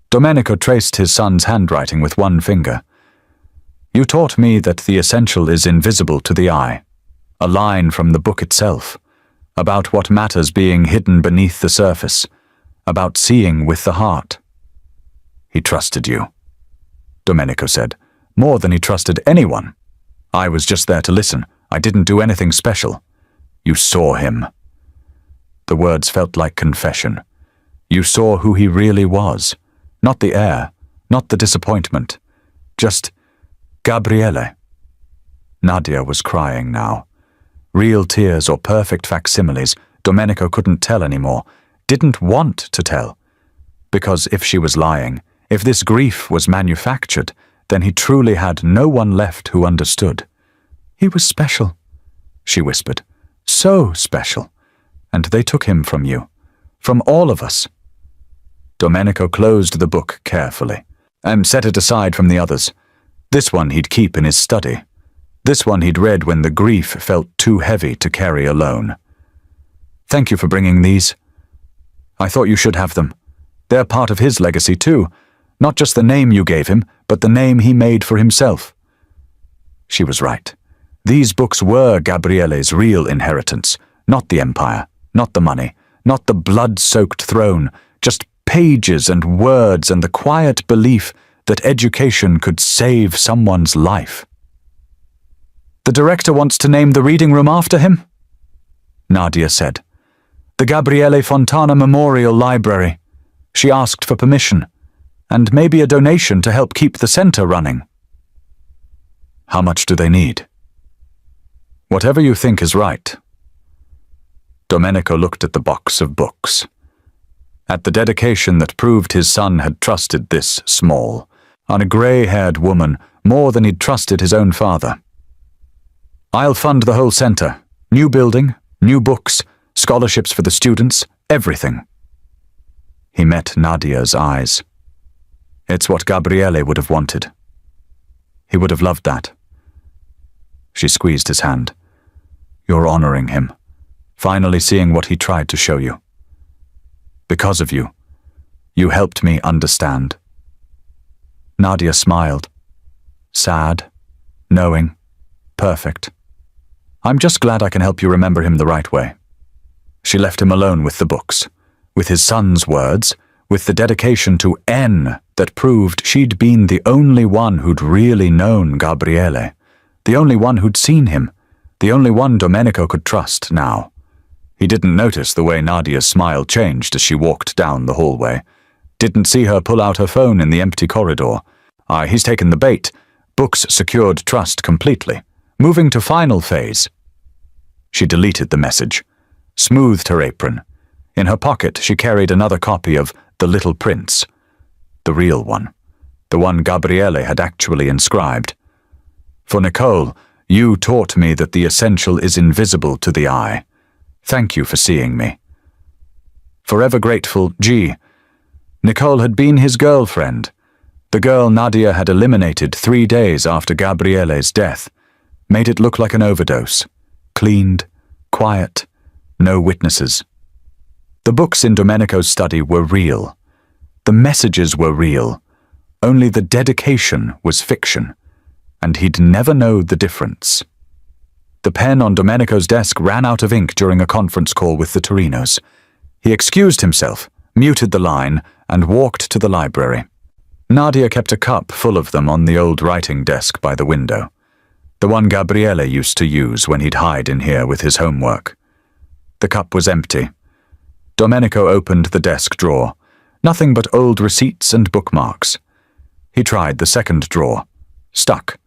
Speaker 1: Domenico traced his son's handwriting with one finger. You taught me that the essential is invisible to the eye. A line from the book itself. About what matters being hidden beneath the surface. About seeing with the heart. He trusted you, Domenico said, more than he trusted anyone. I was just there to listen. I didn't do anything special. You saw him. The words felt like confession. You saw who he really was. Not the heir, not the disappointment. Just Gabriele. Nadia was crying now. Real tears or perfect facsimiles, Domenico couldn't tell anymore, didn't want to tell. Because if she was lying, if this grief was manufactured, then he truly had no one left who understood. He was special, she whispered. So special. And they took him from you. From all of us. Domenico closed the book carefully and set it aside from the others. This one he'd keep in his study. This one he'd read when the grief felt too heavy to carry alone. Thank you for bringing these. I thought you should have them. They're part of his legacy too. Not just the name you gave him, but the name he made for himself. She was right. These books were Gabriele's real inheritance, not the empire, not the money, not the blood-soaked throne, just pages and words and the quiet belief that education could save someone's life. The director wants to name the reading room after him? Nadia said. The Gabriele Fontana Memorial Library. She asked for permission, and maybe a donation to help keep the center running. How much do they need? Whatever you think is right. Domenico looked at the box of books. At the dedication that proved his son had trusted this small, on a grey-haired woman more than he'd trusted his own father. I'll fund the whole center. New building, new books, scholarships for the students, everything. He met Nadia's eyes. It's what Gabriele would have wanted. He would have loved that. She squeezed his hand. You're honoring him, finally seeing what he tried to show you. Because of you, you helped me understand. Nadia smiled. Sad, knowing, perfect. I'm just glad I can help you remember him the right way. She left him alone with the books, with his son's words, with the dedication to N that proved she'd been the only one who'd really known Gabriele, the only one who'd seen him, the only one Domenico could trust now. He didn't notice the way Nadia's smile changed as she walked down the hallway. Didn't see her pull out her phone in the empty corridor. He's taken the bait. Books secured trust completely. Moving to final phase. She deleted the message, smoothed her apron. In her pocket she carried another copy of The Little Prince. The real one. The one Gabriele had actually inscribed. For Nicole, you taught me that the essential is invisible to the eye. Thank you for seeing me. Forever grateful, G. Nicole had been his girlfriend. The girl Nadia had eliminated 3 days after Gabriele's death. Made it look like an overdose. Cleaned, quiet, no witnesses. The books in Domenico's study were real. The messages were real. Only the dedication was fiction. And he'd never know the difference. The pen on Domenico's desk ran out of ink during a conference call with the Torinos. He excused himself, muted the line, and walked to the library. Nadia kept a cup full of them on the old writing desk by the window. The one Gabriele used to use when he'd hide in here with his homework. The cup was empty. Domenico opened the desk drawer. Nothing but old receipts and bookmarks. He tried the second drawer. Stuck.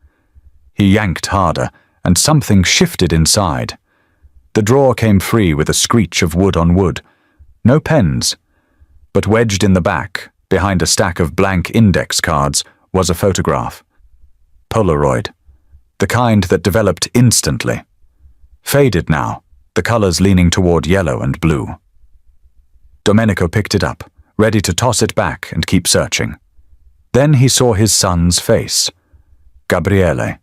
Speaker 1: He yanked harder, and something shifted inside. The drawer came free with a screech of wood on wood. No pens. But wedged in the back, behind a stack of blank index cards, was a photograph. Polaroid. The kind that developed instantly. Faded now, the colors leaning toward yellow and blue. Domenico picked it up, ready to toss it back and keep searching. Then he saw his son's face. Gabriele,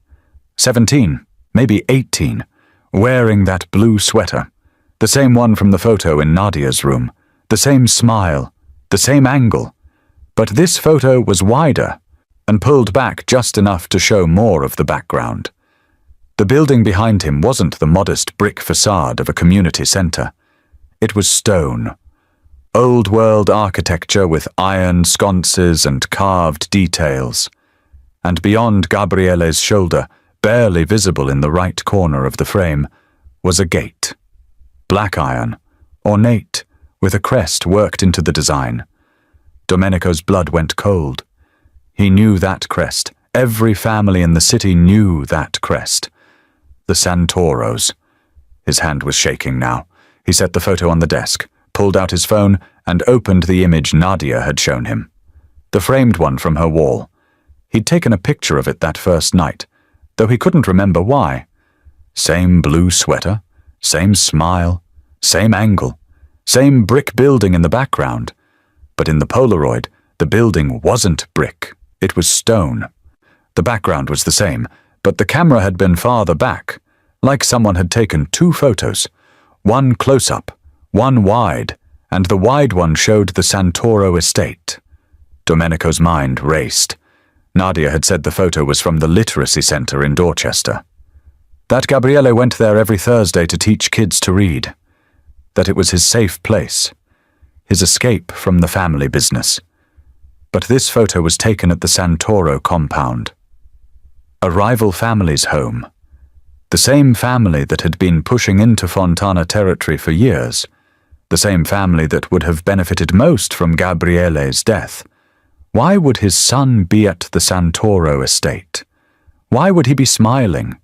Speaker 1: 17, maybe 18, wearing that blue sweater, the same one from the photo in Nadia's room, the same smile, the same angle. But this photo was wider and pulled back just enough to show more of the background. The building behind him wasn't the modest brick facade of a community centre. It was stone. Old-world architecture with iron sconces and carved details. And beyond Gabriele's shoulder, barely visible in the right corner of the frame, was a gate. Black iron, ornate, with a crest worked into the design. Domenico's blood went cold. He knew that crest. Every family in the city knew that crest. The Santoros. His hand was shaking now. He set the photo on the desk, pulled out his phone, and opened the image Nadia had shown him. The framed one from her wall. He'd taken a picture of it that first night, though he couldn't remember why. Same blue sweater, same smile, same angle, same brick building in the background. But in the Polaroid, the building wasn't brick, it was stone. The background was the same, but the camera had been farther back, like someone had taken two photos, one close-up, one wide, and the wide one showed the Santoro estate. Domenico's mind raced. Nadia had said the photo was from the literacy centre in Dorchester. That Gabriele went there every Thursday to teach kids to read. That it was his safe place. His escape from the family business. But this photo was taken at the Santoro compound. A rival family's home. The same family that had been pushing into Fontana territory for years. The same family that would have benefited most from Gabriele's death. Why would his son be at the Santoro estate? Why would he be smiling?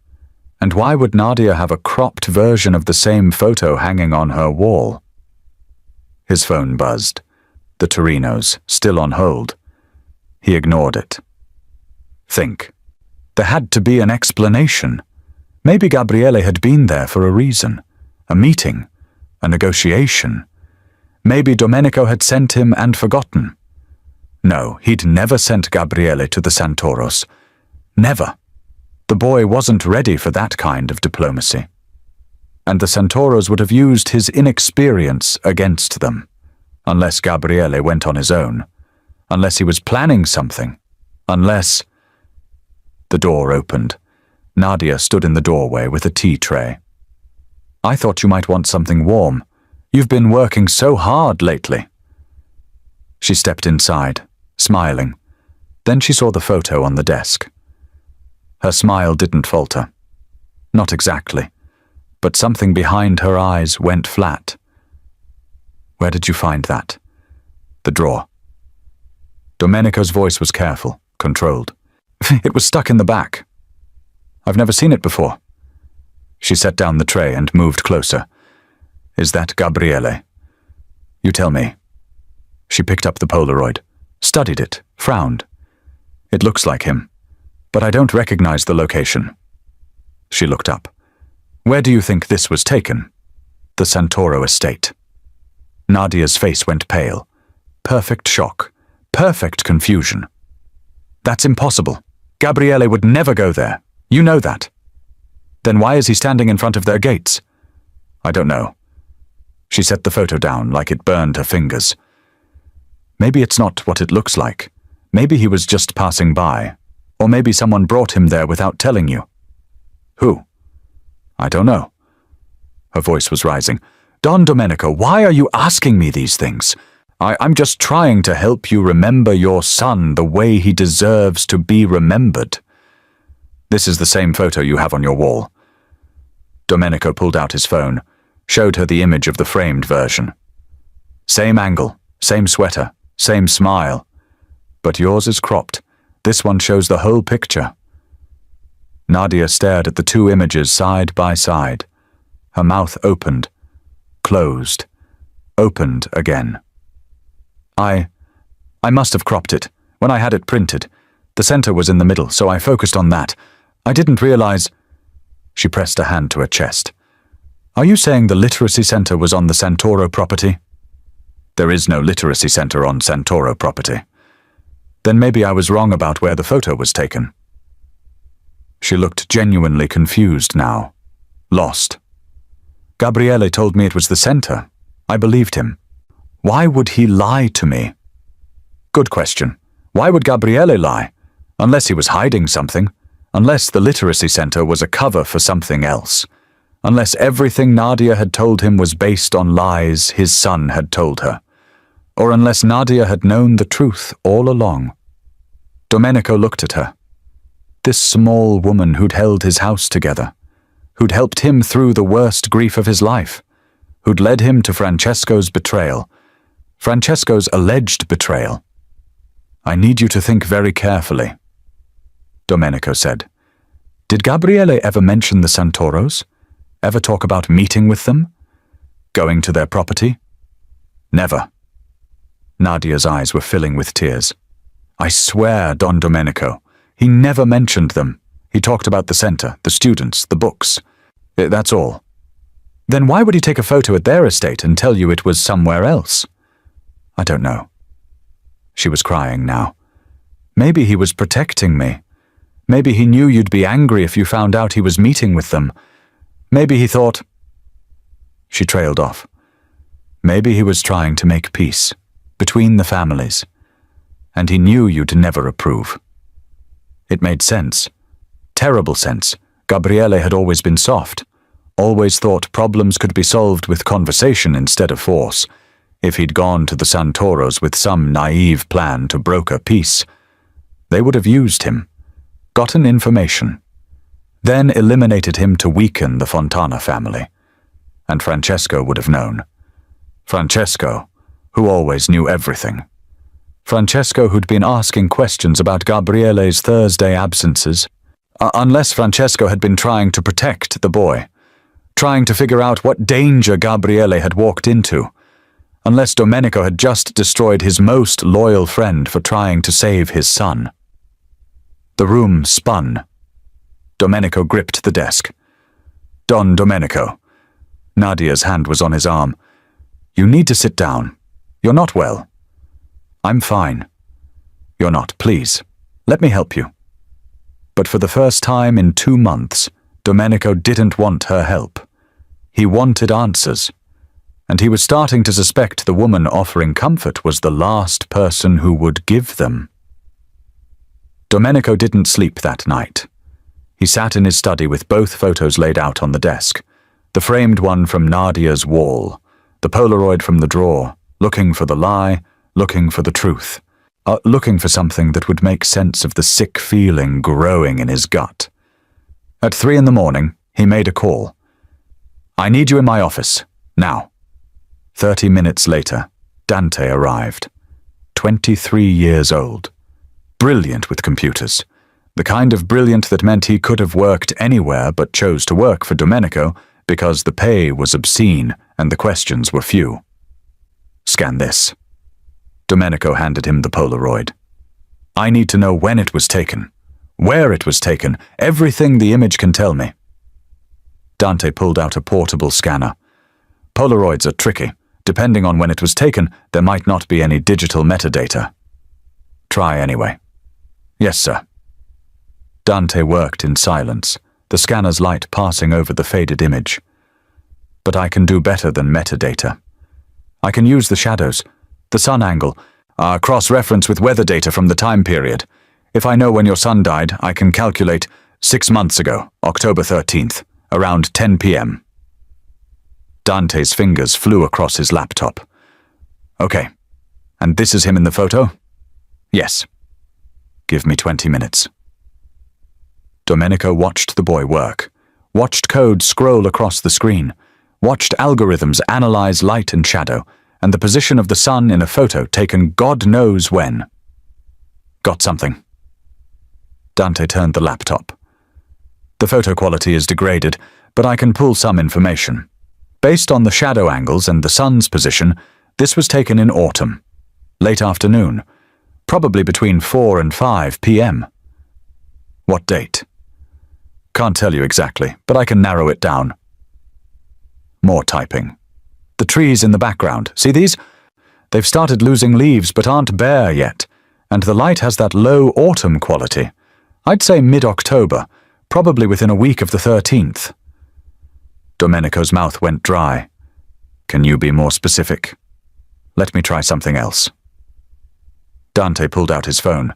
Speaker 1: And why would Nadia have a cropped version of the same photo hanging on her wall? His phone buzzed. The Torinos, still on hold. He ignored it. Think. There had to be an explanation. Maybe Gabriele had been there for a reason. A meeting. A negotiation. Maybe Domenico had sent him and forgotten. No, he'd never sent Gabriele to the Santoros. Never. The boy wasn't ready for that kind of diplomacy. And the Santoros would have used his inexperience against them. Unless Gabriele went on his own. Unless he was planning something. Unless... The door opened. Nadia stood in the doorway with a tea tray. I thought you might want something warm. You've been working so hard lately. She stepped inside, smiling. Then she saw the photo on the desk. Her smile didn't falter. Not exactly, but something behind her eyes went flat. Where did you find that? The drawer. Domenico's voice was careful, controlled. It was stuck in the back. I've never seen it before. She set down the tray and moved closer. Is that Gabriele? You tell me. She picked up the Polaroid, studied it, frowned. It looks like him, but I don't recognize the location. She looked up. Where do you think this was taken? The Santoro estate. Nadia's face went pale. Perfect shock. Perfect confusion. That's impossible. Gabriele would never go there. You know that. Then why is he standing in front of their gates? I don't know. She set the photo down like it burned her fingers. Maybe it's not what it looks like. Maybe he was just passing by. Or maybe someone brought him there without telling you. Who? I don't know. Her voice was rising. Don Domenico, why are you asking me these things? I'm just trying to help you remember your son the way he deserves to be remembered. This is the same photo you have on your wall. Domenico pulled out his phone, showed her the image of the framed version. Same angle, same sweater, same smile. But yours is cropped. This one shows the whole picture. Nadia stared at the two images side by side. Her mouth opened, closed, opened again. I must have cropped it. When I had it printed, the center was in the middle, so I focused on that. I didn't realize... She pressed a hand to her chest. Are you saying the literacy center was on the Santoro property? There is no literacy center on Santoro property. Then maybe I was wrong about where the photo was taken. She looked genuinely confused now, lost. Gabriele told me it was the center. I believed him. Why would he lie to me? Good question. Why would Gabriele lie? Unless he was hiding something. Unless the literacy center was a cover for something else. Unless everything Nadia had told him was based on lies his son had told her. Or unless Nadia had known the truth all along. Domenico looked at her. This small woman who'd held his house together. Who'd helped him through the worst grief of his life. Who'd led him to Francesco's betrayal. Francesco's alleged betrayal. I need you to think very carefully, Domenico said. Did Gabriele ever mention the Santoros? Ever talk about meeting with them? Going to their property? Never. Nadia's eyes were filling with tears. I swear, Don Domenico, he never mentioned them. He talked about the center, the students, the books. That's all. Then why would he take a photo at their estate and tell you it was somewhere else? I don't know. She was crying now. Maybe he was protecting me. Maybe he knew you'd be angry if you found out he was meeting with them. Maybe he thought... She trailed off. Maybe he was trying to make peace between the families. And he knew you'd never approve. It made sense. Terrible sense. Gabriele had always been soft. Always thought problems could be solved with conversation instead of force. If he'd gone to the Santoros with some naive plan to broker peace, they would have used him, gotten information, then eliminated him to weaken the Fontana family. And Francesco would have known. Francesco, who always knew everything. Francesco who'd been asking questions about Gabriele's Thursday absences. Unless Francesco had been trying to protect the boy, trying to figure out what danger Gabriele had walked into. Unless Domenico had just destroyed his most loyal friend for trying to save his son. The room spun. Domenico gripped the desk. Don Domenico. Nadia's hand was on his arm. You need to sit down. You're not well. I'm fine. You're not, please. Let me help you. But for the first time in 2 months, Domenico didn't want her help. He wanted answers. And he was starting to suspect the woman offering comfort was the last person who would give them. Domenico didn't sleep that night. He sat in his study with both photos laid out on the desk, the framed one from Nadia's wall, the Polaroid from the drawer, looking for the lie, looking for the truth, looking for something that would make sense of the sick feeling growing in his gut. At 3 a.m, he made a call. I need you in my office, now. 30 minutes later, Dante arrived. 23 years old. Brilliant with computers. The kind of brilliant that meant he could have worked anywhere but chose to work for Domenico because the pay was obscene and the questions were few. Scan this. Domenico handed him the Polaroid. I need to know when it was taken, where it was taken, everything the image can tell me. Dante pulled out a portable scanner. Polaroids are tricky. Depending on when it was taken, there might not be any digital metadata. Try anyway. Yes, sir. Dante worked in silence, the scanner's light passing over the faded image. But I can do better than metadata. I can use the shadows, the sun angle, cross-reference with weather data from the time period. If I know when your son died, I can calculate 6 months ago, October 13th, around 10 p.m. Dante's fingers flew across his laptop. Okay, and this is him in the photo? Yes. Give me 20 minutes. Domenico watched the boy work, watched code scroll across the screen, watched algorithms analyze light and shadow, and the position of the sun in a photo taken God knows when. Got something. Dante turned the laptop. The photo quality is degraded, but I can pull some information. Based on the shadow angles and the sun's position, this was taken in autumn, late afternoon, probably between 4 and 5 p.m. What date? Can't tell you exactly, but I can narrow it down. More typing. The trees in the background, see these? They've started losing leaves but aren't bare yet, and the light has that low autumn quality. I'd say mid-October, probably within a week of the 13th. Domenico's mouth went dry. Can you be more specific? Let me try something else. Dante pulled out his phone.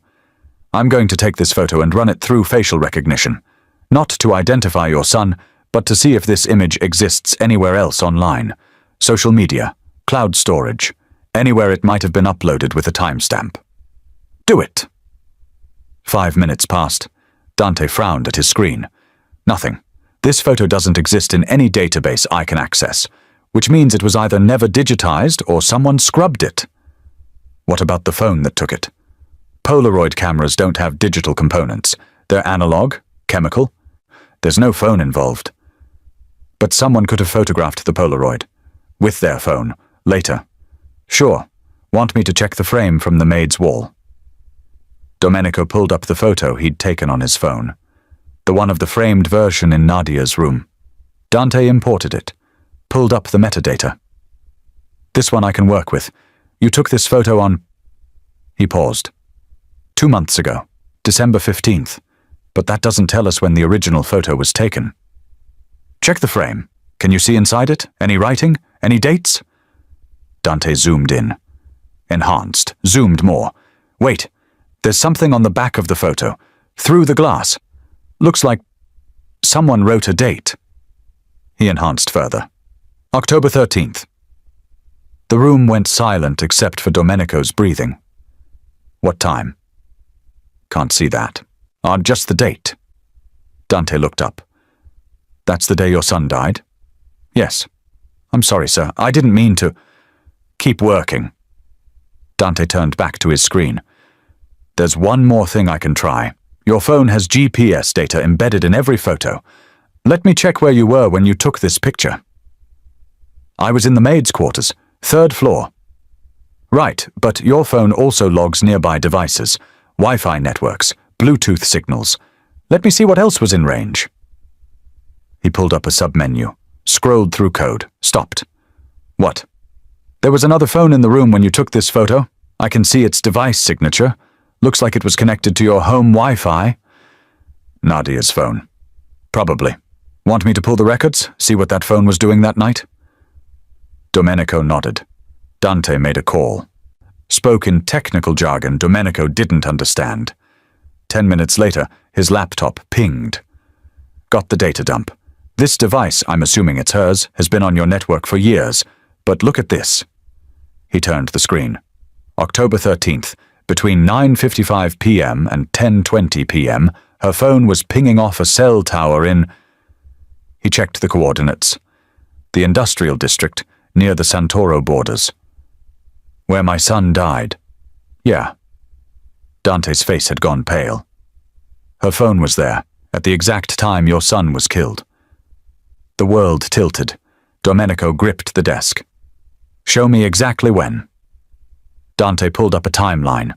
Speaker 1: I'm going to take this photo and run it through facial recognition, not to identify your son, but to see if this image exists anywhere else online. Social media, cloud storage, anywhere it might have been uploaded with a timestamp. Do it! 5 minutes passed. Dante frowned at his screen. Nothing. This photo doesn't exist in any database I can access, which means it was either never digitized or someone scrubbed it. What about the phone that took it? Polaroid cameras don't have digital components. They're analog, chemical. There's no phone involved. But someone could have photographed the Polaroid. With their phone. Later. Sure. Want me to check the frame from the maid's wall? Domenico pulled up the photo he'd taken on his phone. The one of the framed version in Nadia's room. Dante imported it. Pulled up the metadata. This one I can work with. You took this photo on... He paused. 2 months ago. December 15th. But that doesn't tell us when the original photo was taken. Check the frame. Can you see inside it? Any writing? Any dates? Dante zoomed in. Enhanced. Zoomed more. Wait. There's something on the back of the photo. Through the glass. Looks like someone wrote a date. He enhanced further. October 13th. The room went silent except for Domenico's breathing. What time? Can't see that. Just the date. Dante looked up. That's the day your son died? Yes. I'm sorry, sir. I didn't mean to... Keep working. Dante turned back to his screen. There's one more thing I can try. Your phone has GPS data embedded in every photo. Let me check where you were when you took this picture. I was in the maid's quarters, 3rd floor. Right, but your phone also logs nearby devices, Wi-Fi networks, Bluetooth signals. Let me see what else was in range. He pulled up a submenu, scrolled through code, stopped. What? There was another phone in the room when you took this photo. I can see its device signature. Looks like it was connected to your home Wi-Fi. Nadia's phone. Probably. Want me to pull the records? See what that phone was doing that night? Domenico nodded. Dante made a call. Spoke in technical jargon Domenico didn't understand. 10 minutes later, his laptop pinged. Got the data dump. This device, I'm assuming it's hers, has been on your network for years. But look at this. He turned the screen. October 13th. Between 9:55 p.m. and 10:20 p.m., her phone was pinging off a cell tower in... He checked the coordinates. The industrial district, near the Santoro borders. Where my son died. Yeah. Dante's face had gone pale. Her phone was there, at the exact time your son was killed. The world tilted. Domenico gripped the desk. Show me exactly when. Dante pulled up a timeline.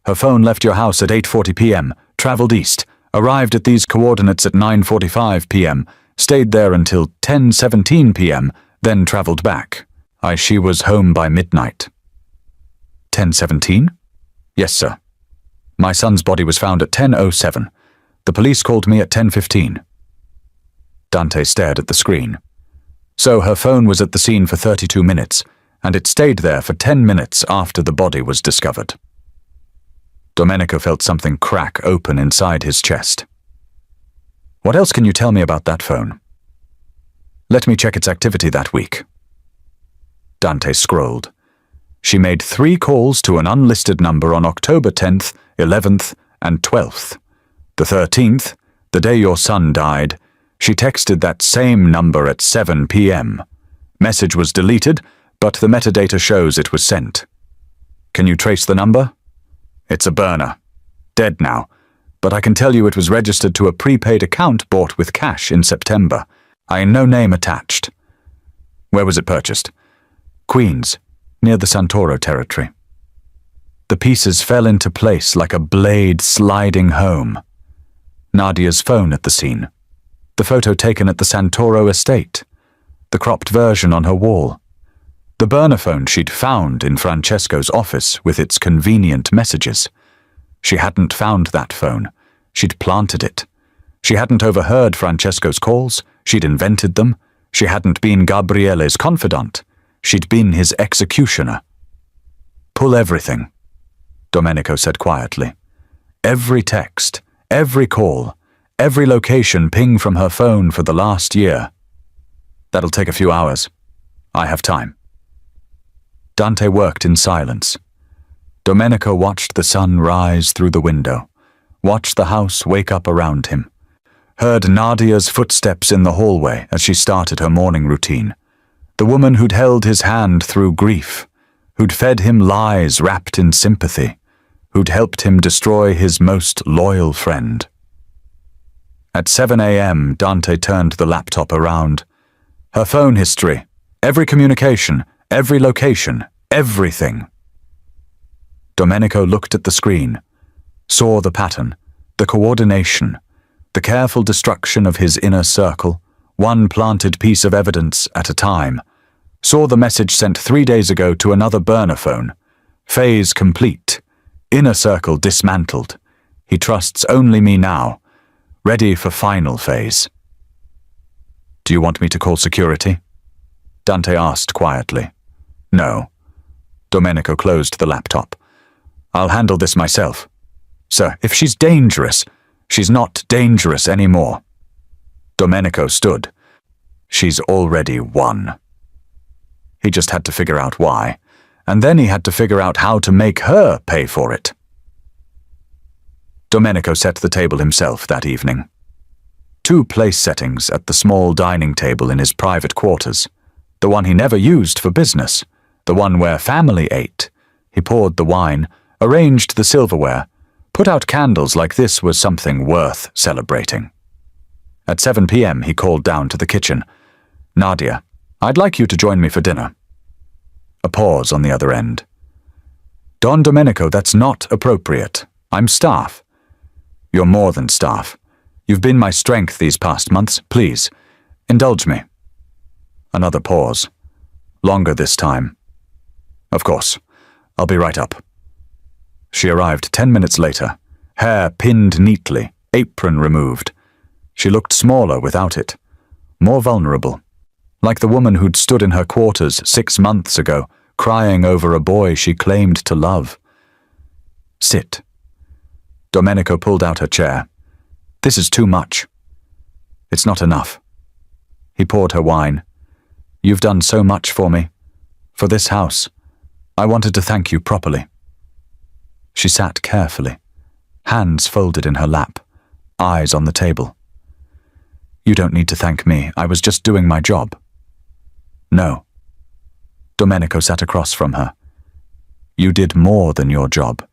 Speaker 1: Her phone left your house at 8:40 p.m., traveled east, arrived at these coordinates at 9:45 p.m., stayed there until 10:17 p.m., then traveled back. She was home by midnight. 10:17? Yes, sir. My son's body was found at 10:07. The police called me at 10:15. Dante stared at the screen. So her phone was at the scene for 32 minutes, and it stayed there for 10 minutes after the body was discovered. Domenico felt something crack open inside his chest. What else can you tell me about that phone? Let me check its activity that week. Dante scrolled. She made 3 calls to an unlisted number on October 10th, 11th, and 12th. The 13th, the day your son died, she texted that same number at 7 p.m. Message was deleted, but the metadata shows it was sent. Can you trace the number? It's a burner. Dead now, but I can tell you it was registered to a prepaid account bought with cash in September. No name attached. Where was it purchased? Queens, near the Santoro territory. The pieces fell into place like a blade sliding home. Nadia's phone at the scene. The photo taken at the Santoro estate. The cropped version on her wall. The burner phone she'd found in Francesco's office with its convenient messages. She hadn't found that phone. She'd planted it. She hadn't overheard Francesco's calls. She'd invented them. She hadn't been Gabriele's confidant. She'd been his executioner. "Pull everything," Domenico said quietly. "Every text, every call, every location ping from her phone for the last year. That'll take a few hours. I have time." Dante worked in silence. Domenico watched the sun rise through the window, watched the house wake up around him, heard Nadia's footsteps in the hallway as she started her morning routine. The woman who'd held his hand through grief, who'd fed him lies wrapped in sympathy, who'd helped him destroy his most loyal friend. At 7 a.m., Dante turned the laptop around. Her phone history, every communication, every location, everything. Domenico looked at the screen, saw the pattern, the coordination, the careful destruction of his inner circle, one planted piece of evidence at a time, saw the message sent 3 days ago to another burner phone. Phase complete, inner circle dismantled. He trusts only me now, ready for final phase. "Do you want me to call security?" Dante asked quietly. "No." Domenico closed the laptop. "I'll handle this myself. Sir, if she's dangerous, she's not dangerous anymore." Domenico stood. "She's already won." He just had to figure out why, and then he had to figure out how to make her pay for it. Domenico set the table himself that evening. 2 place settings at the small dining table in his private quarters. The one he never used for business, the one where family ate. He poured the wine, arranged the silverware, put out candles like this was something worth celebrating. At 7 p.m. he called down to the kitchen. "Nadia, I'd like you to join me for dinner." A pause on the other end. "Don Domenico, that's not appropriate. I'm staff." "You're more than staff. You've been my strength these past months. Please, indulge me." Another pause. Longer this time. "Of course. I'll be right up." She arrived 10 minutes later, hair pinned neatly, apron removed. She looked smaller without it, more vulnerable, like the woman who'd stood in her quarters 6 months ago, crying over a boy she claimed to love. "Sit." Domenico pulled out her chair. "This is too much." "It's not enough." He poured her wine. "You've done so much for me. For this house. I wanted to thank you properly." She sat carefully, hands folded in her lap, eyes on the table. "You don't need to thank me. I was just doing my job." "No." Domenico sat across from her. "You did more than your job.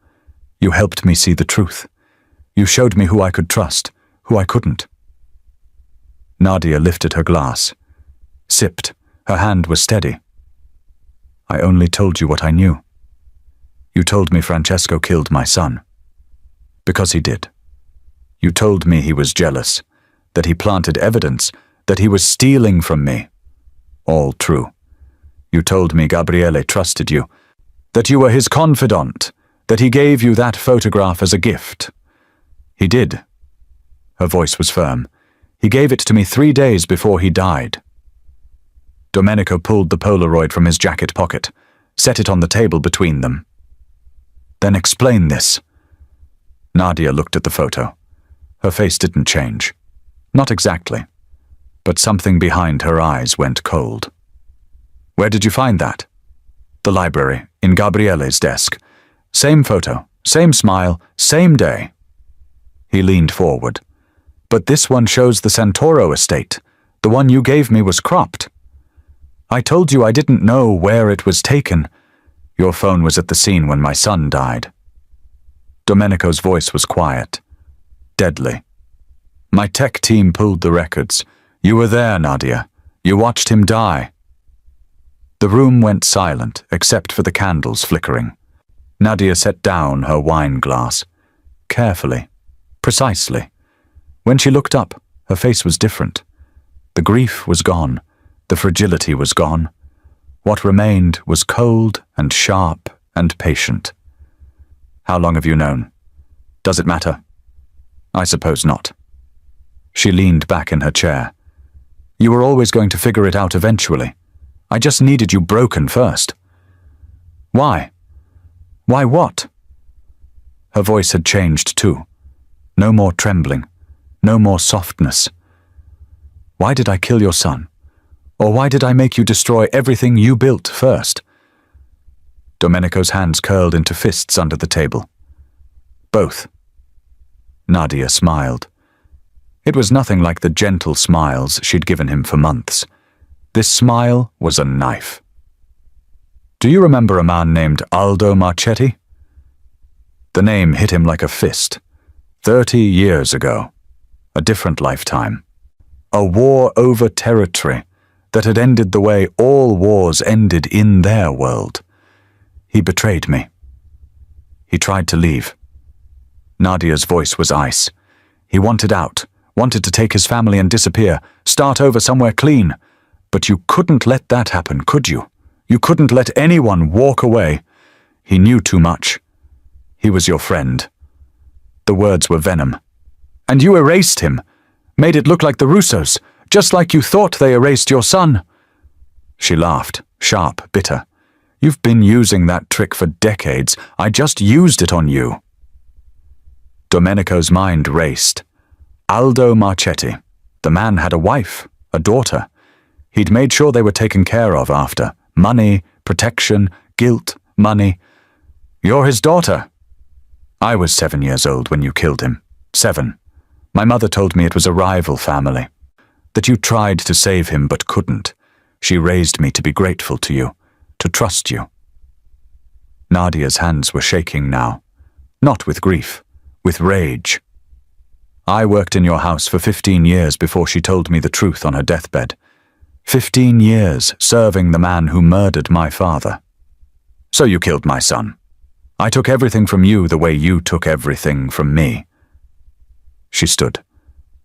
Speaker 1: You helped me see the truth. You showed me who I could trust, who I couldn't." Nadia lifted her glass, sipped. Her hand was steady. "I only told you what I knew. You told me Francesco killed my son. Because he did. You told me he was jealous, that he planted evidence, that he was stealing from me. All true. You told me Gabriele trusted you, that you were his confidant, that he gave you that photograph as a gift. He did." Her voice was firm. "He gave it to me 3 days before he died." Domenico pulled the Polaroid from his jacket pocket, set it on the table between them. "Then explain this." Nadia looked at the photo. Her face didn't change. Not exactly. But something behind her eyes went cold. "Where did you find that?" "The library, in Gabriele's desk. Same photo, same smile, same day." He leaned forward. "But this one shows the Santoro estate. The one you gave me was cropped." "I told you I didn't know where it was taken. Your phone was at the scene when my son died." Domenico's voice was quiet, deadly. "My tech team pulled the records. You were there, Nadia. You watched him die." The room went silent, except for the candles flickering. Nadia set down her wine glass. Carefully, precisely. When she looked up, her face was different. The grief was gone. The fragility was gone. What remained was cold and sharp and patient. How long have you known? Does it matter? I suppose not. She leaned back in her chair. You were always going to figure it out eventually. I just needed you broken first. Why? Why what? Her voice had changed too. No more trembling. No more softness. Why did I kill your son? Or why did I make you destroy everything you built first? Domenico's hands curled into fists under the table. Both. Nadia smiled. It was nothing like the gentle smiles she'd given him for months. This smile was a knife. Do you remember a man named Aldo Marchetti? The name hit him like a fist. 30 years ago. A different lifetime. A war over territory that had ended the way all wars ended in their world. He betrayed me. He tried to leave. Nadia's voice was ice. He wanted out, wanted to take his family and disappear, start over somewhere clean. But you couldn't let that happen, could you? You couldn't let anyone walk away. He knew too much. He was your friend. The words were venom. And you erased him, made it look like the Russos, just like you thought they erased your son. She laughed, sharp, bitter. You've been using that trick for decades. I just used it on you. Domenico's mind raced. Aldo Marchetti. The man had a wife, a daughter. He'd made sure they were taken care of after. Money, protection, guilt, money. You're his daughter. I was 7 years old when you killed him. 7. My mother told me it was a rival family. That you tried to save him but couldn't. She raised me to be grateful to you, to trust you. Nadia's hands were shaking now. Not with grief, with rage. I worked in your house for 15 years before she told me the truth on her deathbed. 15 years serving the man who murdered my father. So you killed my son. I took everything from you the way you took everything from me. She stood.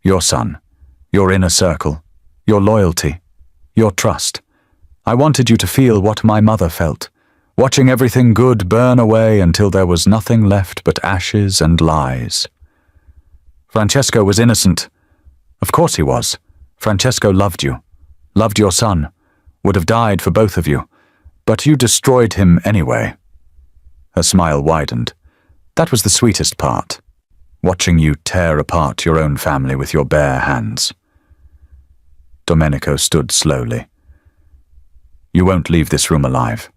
Speaker 1: Your son, your inner circle, your loyalty, your trust. I wanted you to feel what my mother felt, watching everything good burn away until there was nothing left but ashes and lies. Francesco was innocent. Of course he was. Francesco loved you, loved your son, would have died for both of you, but you destroyed him anyway. Her smile widened. That was the sweetest part, watching you tear apart your own family with your bare hands. Domenico stood slowly. You won't leave this room alive.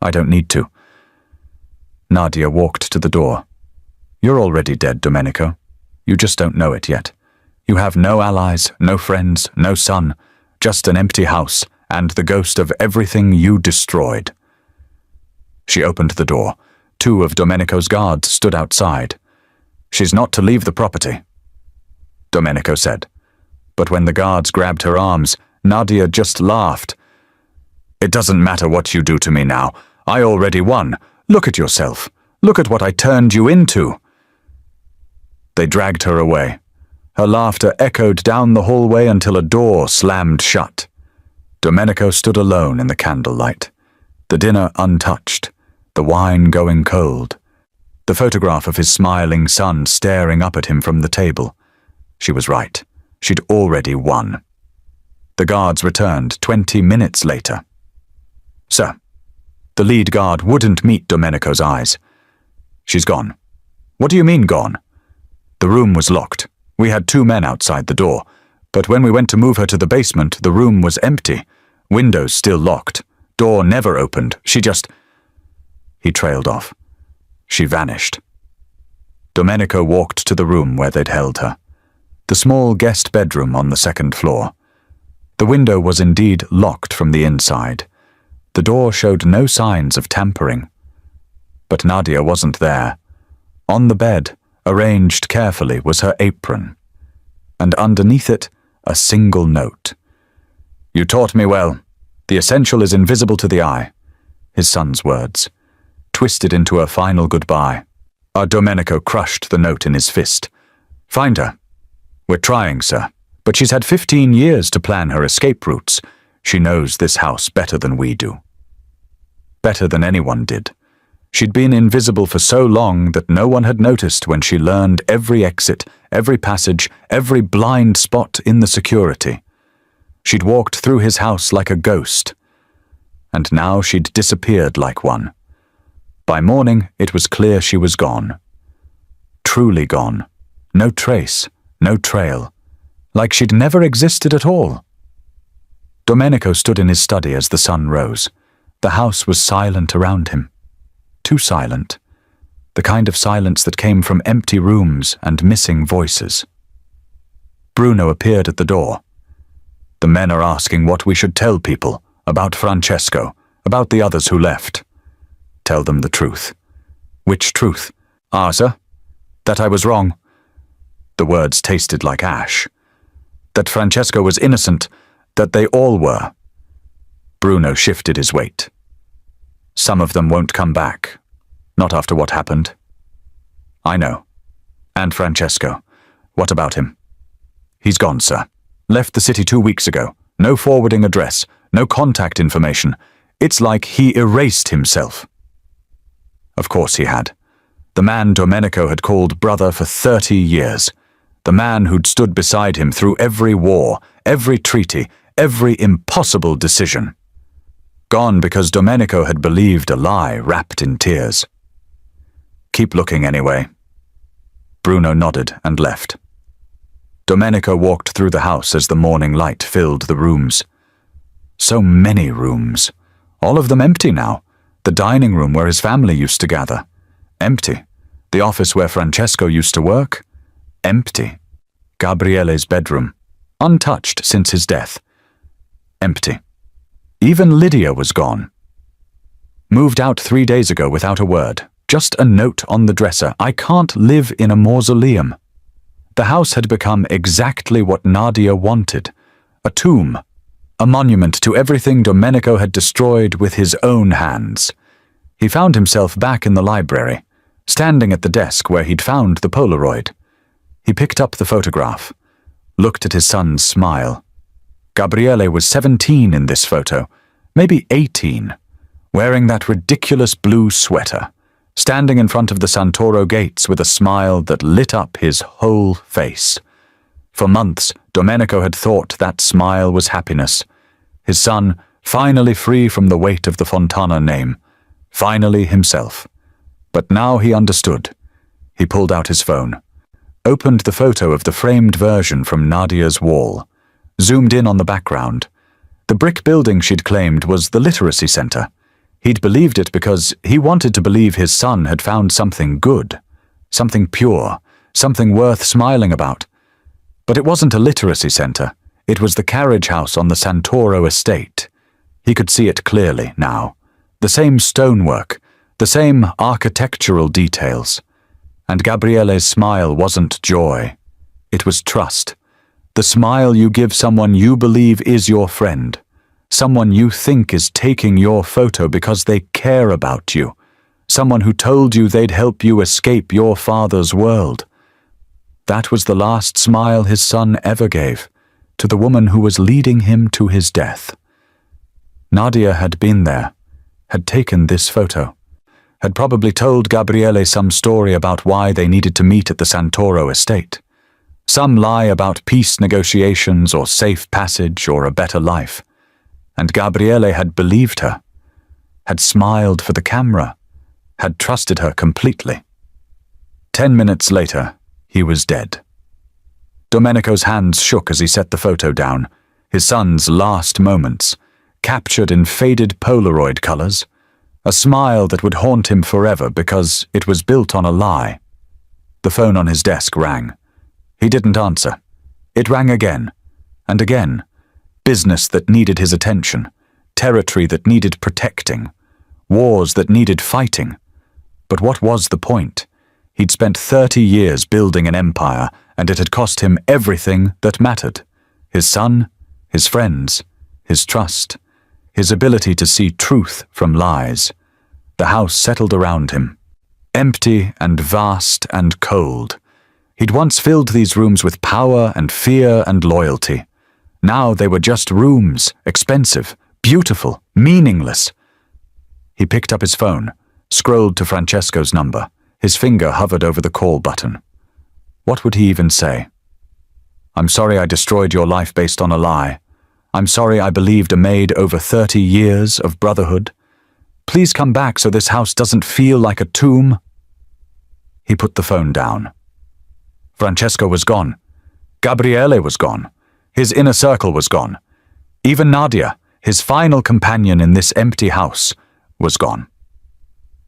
Speaker 1: I don't need to. Nadia walked to the door. You're already dead, Domenico. You just don't know it yet. You have no allies, no friends, no son, just an empty house and the ghost of everything you destroyed. She opened the door. 2 of Domenico's guards stood outside. She's not to leave the property, Domenico said. But when the guards grabbed her arms, Nadia just laughed. It doesn't matter what you do to me now. I already won. Look at yourself. Look at what I turned you into. They dragged her away. Her laughter echoed down the hallway until a door slammed shut. Domenico stood alone in the candlelight. The dinner untouched, the wine going cold. The photograph of his smiling son staring up at him from the table. She was right. She'd already won. The guards returned 20 minutes later. Sir, the lead guard wouldn't meet Domenico's eyes. She's gone. What do you mean gone? The room was locked. We had 2 men outside the door, but when we went to move her to the basement, the room was empty. Windows still locked. Door never opened. She just... He trailed off. She vanished. Domenico walked to the room where they'd held her. The small guest bedroom on the 2nd floor. The window was indeed locked from the inside. The door showed no signs of tampering. But Nadia wasn't there. On the bed, arranged carefully, was her apron. And underneath it, a single note. You taught me well. The essential is invisible to the eye. His son's words. Twisted into a final goodbye. Domenico crushed the note in his fist. Find her. We're trying, sir. But she's had 15 years to plan her escape routes. She knows this house better than we do. Better than anyone did. She'd been invisible for so long that no one had noticed when she learned every exit, every passage, every blind spot in the security. She'd walked through his house like a ghost, and now she'd disappeared like one. By morning, it was clear she was gone. Truly gone. No trace, no trail. Like she'd never existed at all. Domenico stood in his study as the sun rose. The house was silent around him. Too silent. The kind of silence that came from empty rooms and missing voices. Bruno appeared at the door. The men are asking what we should tell people about Francesco, about the others who left. Tell them the truth. Which truth? Sir? That I was wrong. The words tasted like ash. That Francesco was innocent, that they all were. Bruno shifted his weight. Some of them won't come back. Not after what happened. I know. And Francesco. What about him? He's gone, sir. Left the city 2 weeks ago. No forwarding address. No contact information. It's like he erased himself. Of course he had. The man Domenico had called brother for 30 years. The man who'd stood beside him through every war, every treaty, every impossible decision. Gone because Domenico had believed a lie wrapped in tears. Keep looking anyway. Bruno nodded and left. Domenico walked through the house as the morning light filled the rooms. So many rooms. All of them empty now. The dining room where his family used to gather. Empty. The office where Francesco used to work. Empty. Gabriele's bedroom. Untouched since his death. Empty. Even Lydia was gone. Moved out 3 days ago without a word. Just a note on the dresser. I can't live in a mausoleum. The house had become exactly what Nadia wanted. A tomb. A monument to everything Domenico had destroyed with his own hands. He found himself back in the library, standing at the desk where he'd found the Polaroid. He picked up the photograph, looked at his son's smile. Gabriele was 17 in this photo, maybe 18, wearing that ridiculous blue sweater, standing in front of the Santoro gates with a smile that lit up his whole face. For months, Domenico had thought that smile was happiness. His son, finally free from the weight of the Fontana name. Finally himself. But now he understood. He pulled out his phone, opened the photo of the framed version from Nadia's wall, zoomed in on the background. The brick building she'd claimed was the literacy center. He'd believed it because he wanted to believe his son had found something good, something pure, something worth smiling about. But it wasn't a literacy center. It was the carriage house on the Santoro estate. He could see it clearly now. The same stonework, the same architectural details. And Gabriele's smile wasn't joy. It was trust. The smile you give someone you believe is your friend. Someone you think is taking your photo because they care about you. Someone who told you they'd help you escape your father's world. That was the last smile his son ever gave, to the woman who was leading him to his death. Nadia had been there, had taken this photo, had probably told Gabriele some story about why they needed to meet at the Santoro estate. Some lie about peace negotiations or safe passage or a better life. And Gabriele had believed her, had smiled for the camera, had trusted her completely. 10 minutes later, he was dead. Domenico's hands shook as he set the photo down, his son's last moments, captured in faded Polaroid colors, a smile that would haunt him forever because it was built on a lie. The phone on his desk rang. He didn't answer. It rang again, and again. Business that needed his attention, territory that needed protecting, wars that needed fighting. But what was the point? He'd spent 30 years building an empire, and it had cost him everything that mattered. His son, his friends, his trust, his ability to see truth from lies. The house settled around him, empty and vast and cold. He'd once filled these rooms with power and fear and loyalty. Now they were just rooms, expensive, beautiful, meaningless. He picked up his phone, scrolled to Francesco's number. His finger hovered over the call button. What would he even say? "I'm sorry I destroyed your life based on a lie. I'm sorry I believed a maid over 30 years of brotherhood. Please come back so this house doesn't feel like a tomb." He put the phone down. Francesco was gone. Gabriele was gone. His inner circle was gone. Even Nadia, his final companion in this empty house, was gone.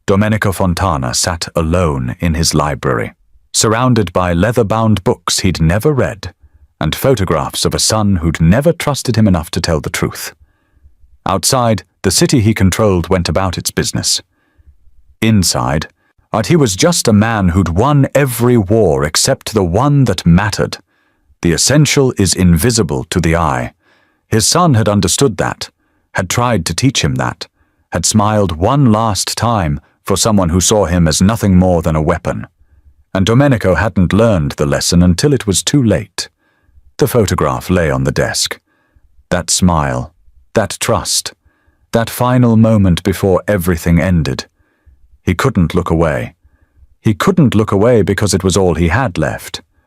Speaker 1: Domenico Fontana sat alone in his library, surrounded by leather-bound books he'd never read, and photographs of a son who'd never trusted him enough to tell the truth. Outside, the city he controlled went about its business. Inside, he was just a man who'd won every war except the one that mattered. The essential is invisible to the eye. His son had understood that, had tried to teach him that, had smiled one last time for someone who saw him as nothing more than a weapon. And Domenico hadn't learned the lesson until it was too late. The photograph lay on the desk. That smile, that trust, that final moment before everything ended. He couldn't look away. He couldn't look away because it was all he had left.